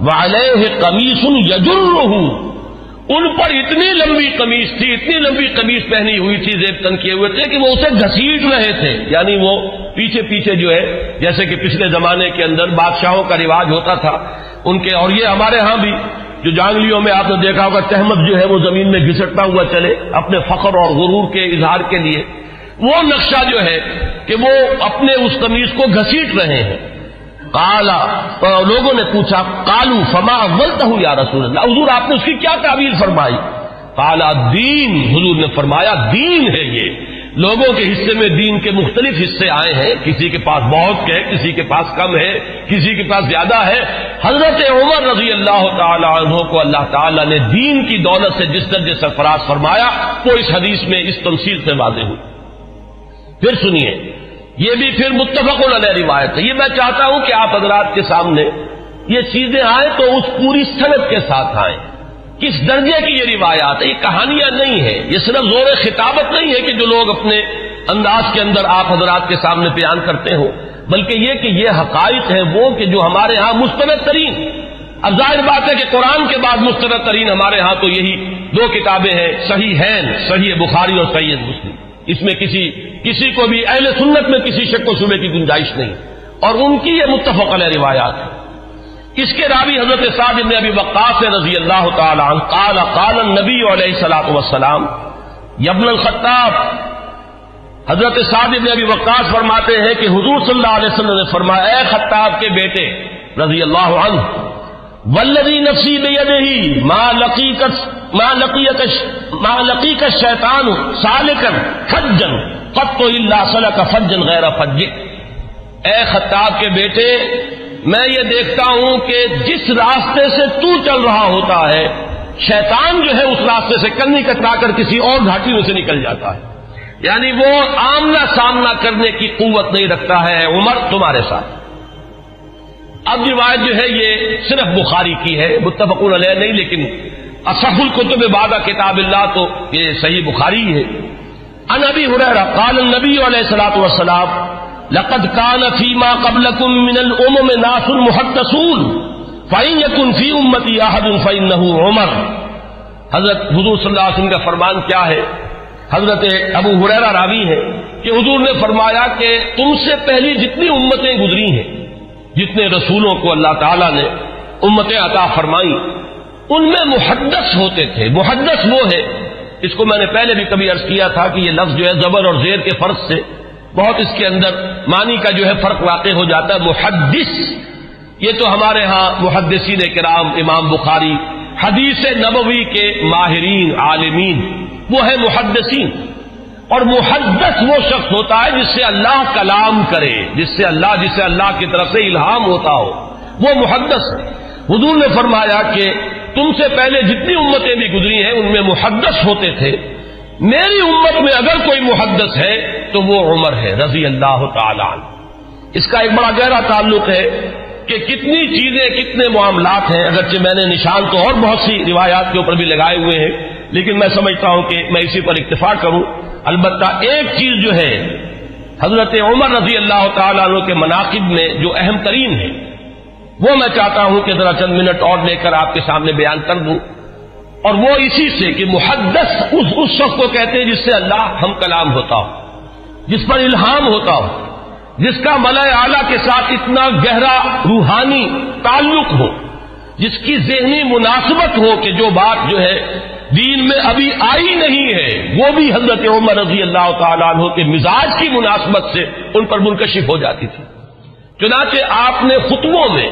وعلیہ قمیص یجرہ، ان پر اتنی لمبی قمیص تھی، اتنی لمبی قمیص پہنی ہوئی تھی، زیب تن کیے ہوئے تھے کہ وہ اسے گھسیٹ رہے تھے، یعنی وہ پیچھے پیچھے جو ہے، جیسے کہ پچھلے زمانے کے اندر بادشاہوں کا رواج ہوتا تھا ان کے، اور یہ ہمارے ہاں بھی جو جانگلیوں میں آپ نے دیکھا ہوگا تہمت جو ہے وہ زمین میں گھسٹتا ہوا چلے اپنے فخر اور غرور کے اظہار کے لیے، وہ نقشہ جو ہے کہ وہ اپنے اس قمیص کو گھسیٹ رہے ہیں۔ قالا، تو لوگوں نے پوچھا قالوا فما اولتہ یا رسول اللہ، حضور آپ نے اس کی کیا تعبیر فرمائی؟ قالا دین، حضور نے فرمایا دین ہے یہ، لوگوں کے حصے میں دین کے مختلف حصے آئے ہیں، کسی کے پاس بہت ہے، کسی کے پاس کم ہے، کسی کے پاس زیادہ ہے۔ حضرت عمر رضی اللہ تعالی عنہ کو اللہ تعالیٰ نے دین کی دولت سے جس درجے سرفراز فرمایا وہ اس حدیث میں اس تمثیل سے واضح ہوئی۔ پھر سنیے، یہ بھی پھر متفق علیہ روایت ہے، یہ میں چاہتا ہوں کہ آپ حضرات کے سامنے یہ چیزیں آئیں تو اس پوری سند کے ساتھ آئیں، کس درجے کی یہ روایات ہے، یہ کہانیاں نہیں ہیں، یہ صرف زور خطابت نہیں ہے کہ جو لوگ اپنے انداز کے اندر آپ حضرات کے سامنے بیان کرتے ہو، بلکہ یہ کہ یہ حقائق ہیں وہ کہ جو ہمارے ہاں مستند ترین، اب ظاہر بات ہے کہ قرآن کے بعد مستند ترین ہمارے ہاں تو یہی دو کتابیں ہیں، صحیحین، صحیح بخاری اور صحیح مسلم، اس میں کسی کو بھی اہل سنت میں کسی شک و شبے کی گنجائش نہیں، اور ان کی یہ متفق علیہ روایات ہے۔ اس کے راوی حضرت سعد بن ابی وقاص رضی اللہ تعالی عنہ قال قال النبی علیہ الصلوۃ والسلام یا ابن الخطاب، حضرت سعد بن ابی وقاص فرماتے ہیں کہ حضور صلی اللہ علیہ وسلم نے فرمایا، اے خطاب کے بیٹے رضی اللہ عنہ، والذی نفسی بیدہ ما لقیک الشیطان سالکا فجا قط الا سلک فجا غیر فجک، اے خطاب کے بیٹے میں یہ دیکھتا ہوں کہ جس راستے سے تو چل رہا ہوتا ہے شیطان جو ہے اس راستے سے کنی کترا کر کسی اور گھاٹی میں سے نکل جاتا ہے، یعنی وہ آمنا سامنا کرنے کی قوت نہیں رکھتا ہے عمر تمہارے ساتھ۔ اب روایت جو ہے یہ صرف بخاری کی ہے، متفق علیہ نہیں، لیکن اصح الکتب بعد کتاب اللہ تو یہ صحیح بخاری ہے۔ عن ابی ہریرہ قال النبی علیہ الصلوۃ والسلام لقد كان فيما قبلكم من الامم ناس محدثون فإن يكن في امتي احد فإنه عمر، حضرت حضور صلی اللہ علیہ وسلم کا فرمان کیا ہے؟ حضرت ابو ہریرہ راوی ہے کہ حضور نے فرمایا کہ تم سے پہلی جتنی امتیں گزری ہیں، جتنے رسولوں کو اللہ تعالیٰ نے امتیں عطا فرمائی، ان میں محدث ہوتے تھے۔ محدث وہ ہے، اس کو میں نے پہلے بھی کبھی عرض کیا تھا کہ یہ لفظ جو ہے زبر اور زیر کے فرق سے بہت اس کے اندر معنی کا جو ہے فرق واقع ہو جاتا ہے۔ محدث یہ تو ہمارے ہاں محدثین کرام، امام بخاری، حدیث نبوی کے ماہرین عالمین، وہ ہے محدثین، اور محدث وہ شخص ہوتا ہے جس سے اللہ کلام کرے، جسے اللہ کی طرف سے الہام ہوتا ہو، وہ محدث ہے۔ حضور نے فرمایا کہ تم سے پہلے جتنی امتیں بھی گزری ہیں ان میں محدث ہوتے تھے، میری امت میں اگر کوئی محدث ہے تو وہ عمر ہے رضی اللہ تعالی عنہ۔ اس کا ایک بڑا گہرا تعلق ہے کہ کتنی چیزیں، کتنے معاملات ہیں، اگرچہ میں نے نشان تو اور بہت سی روایات کے اوپر بھی لگائے ہوئے ہیں، لیکن میں سمجھتا ہوں کہ میں اسی پر اکتفا کروں۔ البتہ ایک چیز جو ہے حضرت عمر رضی اللہ تعالی عنہ کے مناقب میں جو اہم ترین ہے، وہ میں چاہتا ہوں کہ ذرا چند منٹ اور لے کر آپ کے سامنے بیان کر دوں، اور وہ اسی سے کہ محدث اس شخص کو کہتے ہیں جس سے اللہ ہم کلام ہوتا ہو، جس پر الہام ہوتا ہو، جس کا ملائے اعلیٰ کے ساتھ اتنا گہرا روحانی تعلق ہو، جس کی ذہنی مناسبت ہو کہ جو بات جو ہے دین میں ابھی آئی نہیں ہے وہ بھی حضرت عمر رضی اللہ تعالیٰ عنہ کے مزاج کی مناسبت سے ان پر منکشف ہو جاتی تھی۔ چنانچہ آپ نے خطبوں میں،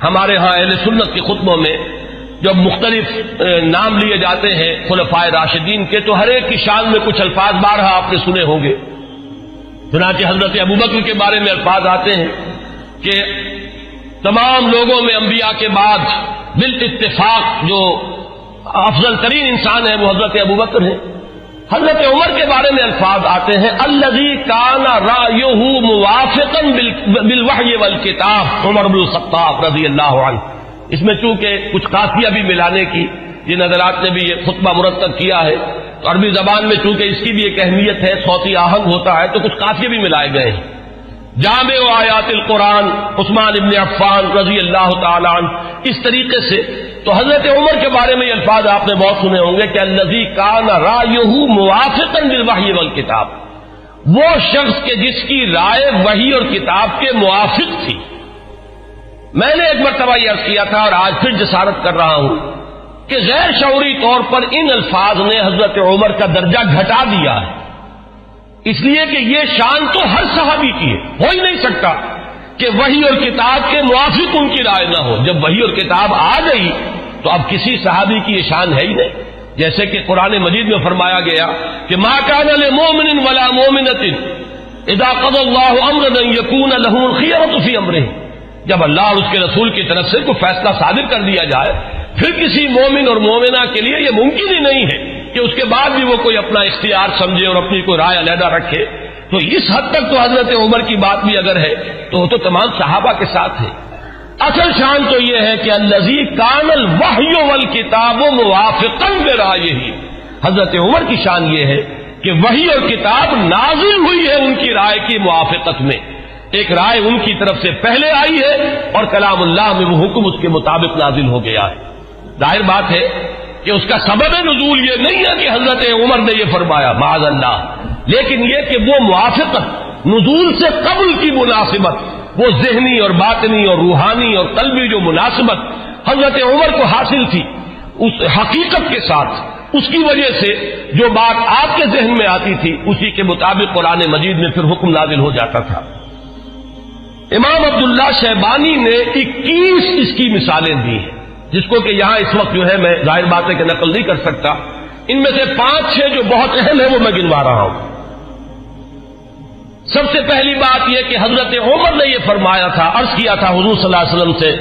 ہمارے ہاں اہل سنت کے خطبوں میں جب مختلف نام لیے جاتے ہیں خلفائے راشدین کے تو ہر ایک کی شان میں کچھ الفاظ بارہا آپ نے سنے ہوں گے. چنانچہ حضرت ابوبکر کے بارے میں الفاظ آتے ہیں کہ تمام لوگوں میں انبیاء کے بعد بالاتفاق جو افضل ترین انسان ہے وہ حضرت ابوبکر ہیں. حضرت عمر کے بارے میں الفاظ آتے ہیں الذی کان رأیہ موافقا بالوحی والکتاب، عمر بن الخطاب رضی اللہ عنہ. اس میں چونکہ کچھ قافیہ بھی ملانے کی جن حضرات نے بھی یہ خطبہ مرتب کیا ہے تو عربی زبان میں چونکہ اس کی بھی ایک اہمیت ہے، صوتی آہنگ ہوتا ہے، تو کچھ قافیے بھی ملائے گئے ہیں. جامع آیات القرآن عثمان ابن عفان رضی اللہ تعالی عنہ. اس طریقے سے تو حضرت عمر کے بارے میں یہ الفاظ آپ نے بہت سنے ہوں گے کہ الذی کان رأیہ موافقا بالوحی والکتاب، وہ شخص کہ جس کی رائے وحی اور کتاب کے موافق تھی. میں نے ایک مرتبہ یہ عرض کیا تھا اور آج پھر جسارت کر رہا ہوں کہ غیر شعوری طور پر ان الفاظ نے حضرت عمر کا درجہ گھٹا دیا ہے، اس لیے کہ یہ شان تو ہر صحابی کی ہے. ہو ہی نہیں سکتا کہ وحی اور کتاب کے موافق ان کی رائے نہ ہو. جب وحی اور کتاب آ گئی تو اب کسی صحابی کی یہ شان ہے ہی نہیں. جیسے کہ قرآن مجید میں فرمایا گیا کہ ما کان لمؤمن ولا مؤمنۃ اذا قضى الله امرا ان يكون لهم الخيرة في امره. جب اللہ اور اس کے رسول کی طرف سے کوئی فیصلہ صادر کر دیا جائے پھر کسی مومن اور مومنہ کے لیے یہ ممکن ہی نہیں ہے کہ اس کے بعد بھی وہ کوئی اپنا اختیار سمجھے اور اپنی کوئی رائے علیحدہ رکھے. تو اس حد تک تو حضرت عمر کی بات بھی اگر ہے تو وہ تو تمام صحابہ کے ساتھ ہے. اصل شان تو یہ ہے کہ الذی کان الوحی والکتاب موافقا برائیہ. حضرت عمر کی شان یہ ہے کہ وحی اور کتاب نازل ہوئی ہے ان کی رائے کی موافقت میں. ایک رائے ان کی طرف سے پہلے آئی ہے اور کلام اللہ میں وہ حکم اس کے مطابق نازل ہو گیا ہے. ظاہر بات ہے کہ اس کا سبب نزول یہ نہیں ہے کہ حضرت عمر نے یہ فرمایا معاذ اللہ، لیکن یہ کہ وہ موافقت نزول سے قبل کی مناسبت، وہ ذہنی اور باطنی اور روحانی اور قلبی جو مناسبت حضرت عمر کو حاصل تھی اس حقیقت کے ساتھ، اس کی وجہ سے جو بات آپ کے ذہن میں آتی تھی اسی کے مطابق قرآن مجید میں پھر حکم نازل ہو جاتا تھا. امام عبداللہ شیبانی نے 21 اس کی مثالیں دی ہیں جس کو کہ یہاں اس وقت جو ہے میں ظاہر بات ہے کہ نقل نہیں کر سکتا. ان میں سے 5-6 جو بہت اہم ہیں وہ میں گنوا رہا ہوں. سب سے پہلی بات یہ کہ حضرت عمر نے یہ فرمایا تھا، عرض کیا تھا حضور صلی اللہ علیہ وسلم سے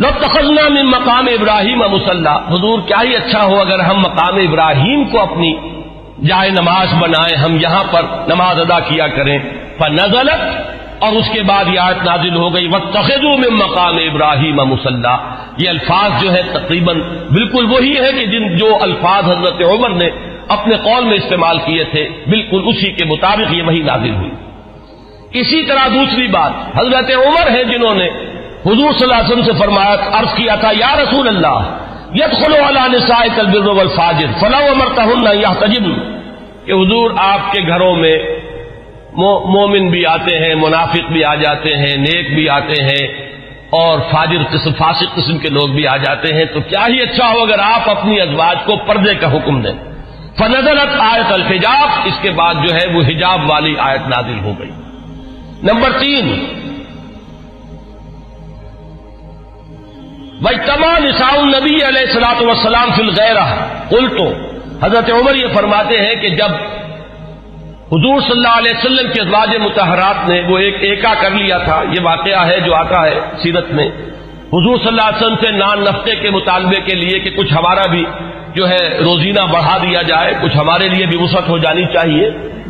لَاتَّخَذْنَا مِن مقام ابراہیم مصلی، حضور کیا ہی اچھا ہو اگر ہم مقام ابراہیم کو اپنی جائے نماز بنائیں، ہم یہاں پر نماز ادا کیا کریں. فَنَزَلَتْ، اور اس کے بعد یہ آیت نازل ہو گئی وَاتَّخِذُوا مِن مقام ابراہیم مصلی. یہ الفاظ جو ہے تقریباً بالکل وہی ہے کہ جو الفاظ حضرت عمر نے اپنے قول میں استعمال کیے تھے بالکل اسی کے مطابق یہ وہی نازل ہوئی. اسی طرح دوسری بات حضرت عمر ہیں جنہوں نے حضور صلی اللہ علیہ وسلم سے فرمایا، عرض کیا تھا یا رسول اللہ يدخل على نسائك البر والفاجر فلو امرتهن ان يحتجبن، کہ حضور آپ کے گھروں میں مومن بھی آتے ہیں، منافق بھی آ جاتے ہیں، نیک بھی آتے ہیں اور فاسق قسم کے لوگ بھی آ جاتے ہیں، تو کیا ہی اچھا ہو اگر آپ اپنی ازواج کو پردے کا حکم دیں. فنزلت آیت الحجاب، اس کے بعد جو ہے وہ حجاب والی آیت نازل ہو گئی. نمبر 3 واجتمع نساء النبی علیہ الصلوۃ والسلام فی الغیرہ. قلت، حضرت عمر یہ فرماتے ہیں کہ جب حضور صلی اللہ علیہ وسلم کے ازواج مطہرات نے وہ ایکا کر لیا تھا، یہ واقعہ ہے جو آتا ہے سیرت میں، حضور صلی اللہ علیہ وسلم سے نان نفقے کے مطالبے کے لیے کہ کچھ ہمارا بھی جو ہے روزینہ بڑھا دیا جائے، کچھ ہمارے لیے بھی وسعت ہو جانی چاہیے.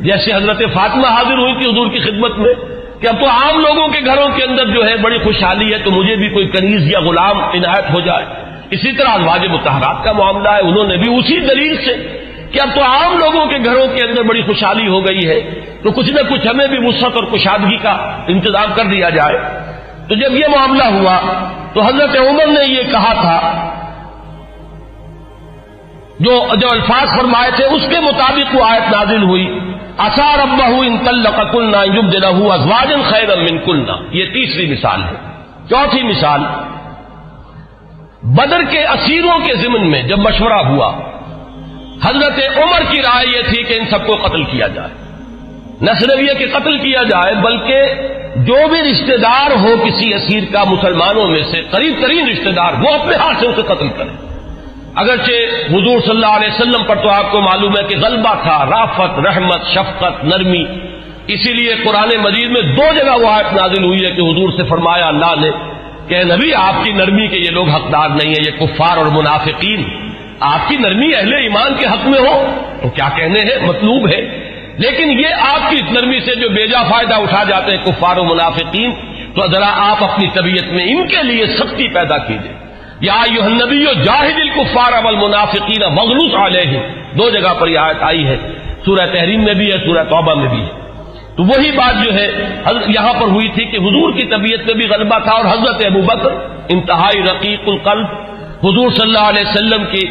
جیسے حضرت فاطمہ حاضر ہوئی تھی حضور کی خدمت میں کہ اب تو عام لوگوں کے گھروں کے اندر جو ہے بڑی خوشحالی ہے تو مجھے بھی کوئی کنیز یا غلام عنایت ہو جائے. اسی طرح ازواج مطہرات کا معاملہ ہے، انہوں نے بھی اسی دلیل سے کہ اب تو عام لوگوں کے گھروں کے اندر بڑی خوشحالی ہو گئی ہے تو کچھ نہ کچھ ہمیں بھی وسعت اور کشادگی کا انتظام کر دیا جائے. تو جب یہ معاملہ ہوا تو حضرت عمر نے یہ کہا تھا، جو الفاظ فرمائے تھے اس کے مطابق وہ آیت نازل ہوئی عسى ربه ان طلقكن ان يبدله ازواجا خيرا منكن. یہ تیسری مثال ہے. چوتھی مثال، بدر کے اسیروں کے ضمن میں جب مشورہ ہوا حضرت عمر کی رائے یہ تھی کہ ان سب کو قتل کیا جائے. نہ صرف یہ کہ قتل کیا جائے بلکہ جو بھی رشتہ دار ہو کسی اسیر کا مسلمانوں میں سے قریب ترین رشتہ دار وہ اپنے ہاتھ سے اسے قتل کرے. اگرچہ حضور صلی اللہ علیہ وسلم پر تو آپ کو معلوم ہے کہ غلبہ تھا، رافت، رحمت، شفقت، نرمی، اسی لیے قرآن مجید میں 2 جگہ وہ آیت نازل ہوئی ہے کہ حضور سے فرمایا اللہ نے کہ نبی آپ کی نرمی کے یہ لوگ حقدار نہیں ہیں، یہ کفار اور منافقین، آپ کی نرمی اہل ایمان کے حق میں ہو تو کیا کہنے ہیں، مطلوب ہے، لیکن یہ آپ کی نرمی سے جو بیجا فائدہ اٹھا جاتے ہیں کفار و منافقین، تو ذرا آپ اپنی طبیعت میں ان کے لیے سختی پیدا کیجیے۔ یا ایھا النبی جاہد الکفار والمنافقین واغلظ علیہم، 2 جگہ پر یہ آیت آئی ہے، سورہ تحریم میں بھی ہے، سورہ توبہ میں بھی ہے۔ تو وہی بات جو ہے یہاں پر ہوئی تھی کہ حضور کی طبیعت میں بھی غلبہ تھا، اور حضرت ابوبکر انتہائی رقیق القلب، حضور صلی اللہ علیہ وسلم کی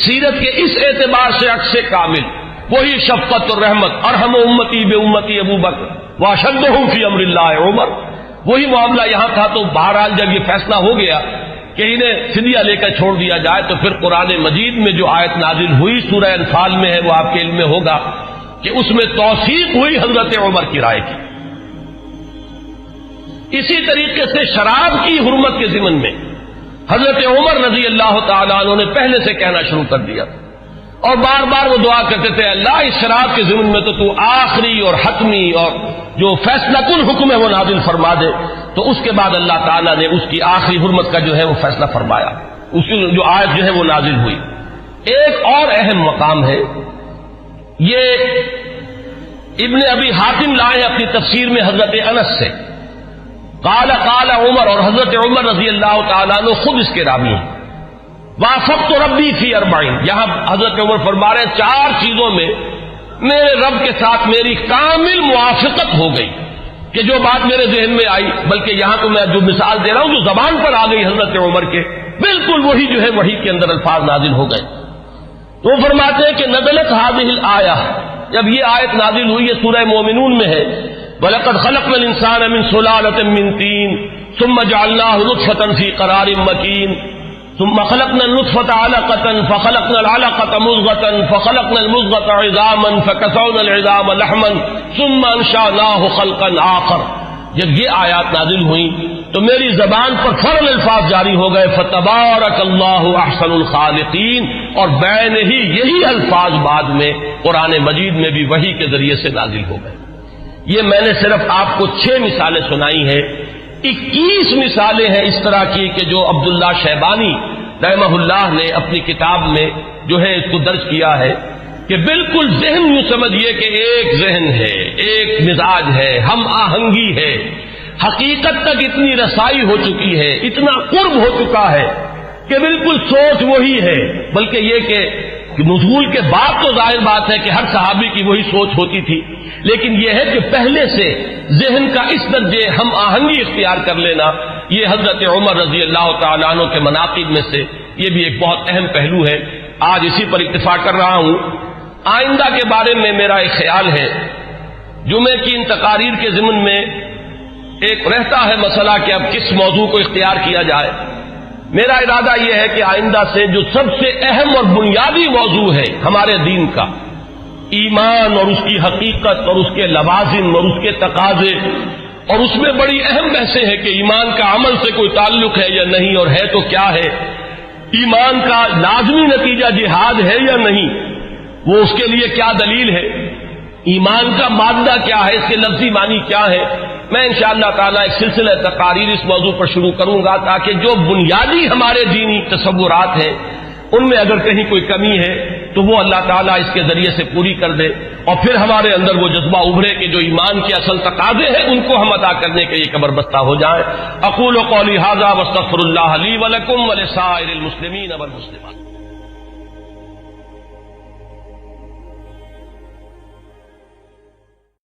سیرت کے اس اعتبار سے عکس کامل، وہی شفقت اور رحمت، ارحم امتی بامتی ابوبکر واشدہم فی امر اللہ عمر، وہی معاملہ یہاں تھا۔ تو بہرحال جب یہ فیصلہ ہو گیا کہ انہیں فدیہ لے کر چھوڑ دیا جائے، تو پھر قرآن مجید میں جو آیت نازل ہوئی سورہ انفال میں ہے، وہ آپ کے علم میں ہوگا کہ اس میں توثیق ہوئی حضرت عمر کی رائے کی۔ اسی طریقے سے شراب کی حرمت کے ضمن میں حضرت عمر رضی اللہ تعالیٰ عنہ نے پہلے سے کہنا شروع کر دیا تھا، اور بار بار وہ دعا کرتے تھے اللہ اس شراب کے ضمن میں تو آخری اور حتمی اور جو فیصلہ کن حکم ہے وہ نازل فرما دے۔ تو اس کے بعد اللہ تعالیٰ نے اس کی آخری حرمت کا جو ہے وہ فیصلہ فرمایا، اس کی جو آیت جو ہے وہ نازل ہوئی۔ ایک اور اہم مقام ہے، یہ ابن ابی حاتم لائے اپنی تفسیر میں حضرت انس سے، قال عمر، اور حضرت عمر رضی اللہ تعالیٰ عنہ خود اس کے راوی ہیں، وافقت ربی فی 40، یہاں حضرت عمر فرما رہے ہیں 4 چیزوں میں میرے رب کے ساتھ میری کامل موافقت ہو گئی کہ جو بات میرے ذہن میں آئی، بلکہ یہاں تو میں جو مثال دے رہا ہوں جو زبان پر آ گئی حضرت عمر کے، بالکل وہی جو ہے وحی کے اندر الفاظ نازل ہو گئے۔ تو وہ فرماتے ہیں کہ نزلت هذه الآیہ، جب یہ آیت نازل ہوئی ہے سورہ مومنون میں ہے، وَلَقَدْ خَلَقْنَا الْإِنسَانَ مِنْ سُلَالَةٍ مِنْ طِينٍ ثُمَّ جَعَلْنَاهُ نُطْفَةً فِي قَرَارٍ مَكِينٍ ثم خلقنا النطفة علقة فخلقنا العلقة مضغة فخلقنا المضغة عظاما فكسونا العظام لحما ثم انشأناه خلقا آخر۔ جب یہ آیات نازل ہوئیں تو میری زبان پر فوراً الفاظ جاری ہو گئے فتبارک اللہ احسن الخالقین، اور بین ہی یہی الفاظ بعد میں قرآن مجید میں بھی وحی کے ذریعے سے نازل ہو گئے۔ یہ میں نے صرف آپ کو 6 مثالیں سنائی ہیں، 21 مثالیں ہیں اس طرح کی کہ جو عبداللہ شیبانی رحمہ اللہ نے اپنی کتاب میں جو ہے اس کو درج کیا ہے کہ بالکل ذہن یوں سمجھیے کہ ایک ذہن ہے، ایک مزاج ہے، ہم آہنگی ہے، حقیقت تک اتنی رسائی ہو چکی ہے، اتنا قرب ہو چکا ہے کہ بالکل سوچ وہی ہے، بلکہ یہ کہ نزول کے بعد تو ظاہر بات ہے کہ ہر صحابی کی وہی سوچ ہوتی تھی، لیکن یہ ہے کہ پہلے سے ذہن کا اس درجے ہم آہنگی اختیار کر لینا، یہ حضرت عمر رضی اللہ تعالیٰ عنہ کے مناقب میں سے یہ بھی ایک بہت اہم پہلو ہے۔ آج اسی پر اتفاق کر رہا ہوں۔ آئندہ کے بارے میں میرا ایک خیال ہے، جمعے کی ان تقاریر کے ضمن میں ایک رہتا ہے مسئلہ کہ اب کس موضوع کو اختیار کیا جائے۔ میرا ارادہ یہ ہے کہ آئندہ سے جو سب سے اہم اور بنیادی موضوع ہے ہمارے دین کا، ایمان اور اس کی حقیقت اور اس کے لوازم اور اس کے تقاضے، اور اس میں بڑی اہم بحثیں ہیں کہ ایمان کا عمل سے کوئی تعلق ہے یا نہیں، اور ہے تو کیا ہے، ایمان کا لازمی نتیجہ جہاد ہے یا نہیں، وہ اس کے لیے کیا دلیل ہے، ایمان کا مادہ کیا ہے، اس کے لفظی معنی کیا ہے۔ میں انشاءاللہ تعالیٰ ایک سلسلہ تقاریر اس موضوع پر شروع کروں گا تاکہ جو بنیادی ہمارے دینی تصورات ہیں ان میں اگر کہیں کوئی کمی ہے تو وہ اللہ تعالیٰ اس کے ذریعے سے پوری کر دے، اور پھر ہمارے اندر وہ جذبہ ابھرے کہ جو ایمان کے اصل تقاضے ہیں ان کو ہم ادا کرنے کے لیے کمر بستہ ہو جائیں۔ اقول قولی ھذا واستغفر اللہ لی ولکم ولسائر المسلمین والمسلمات۔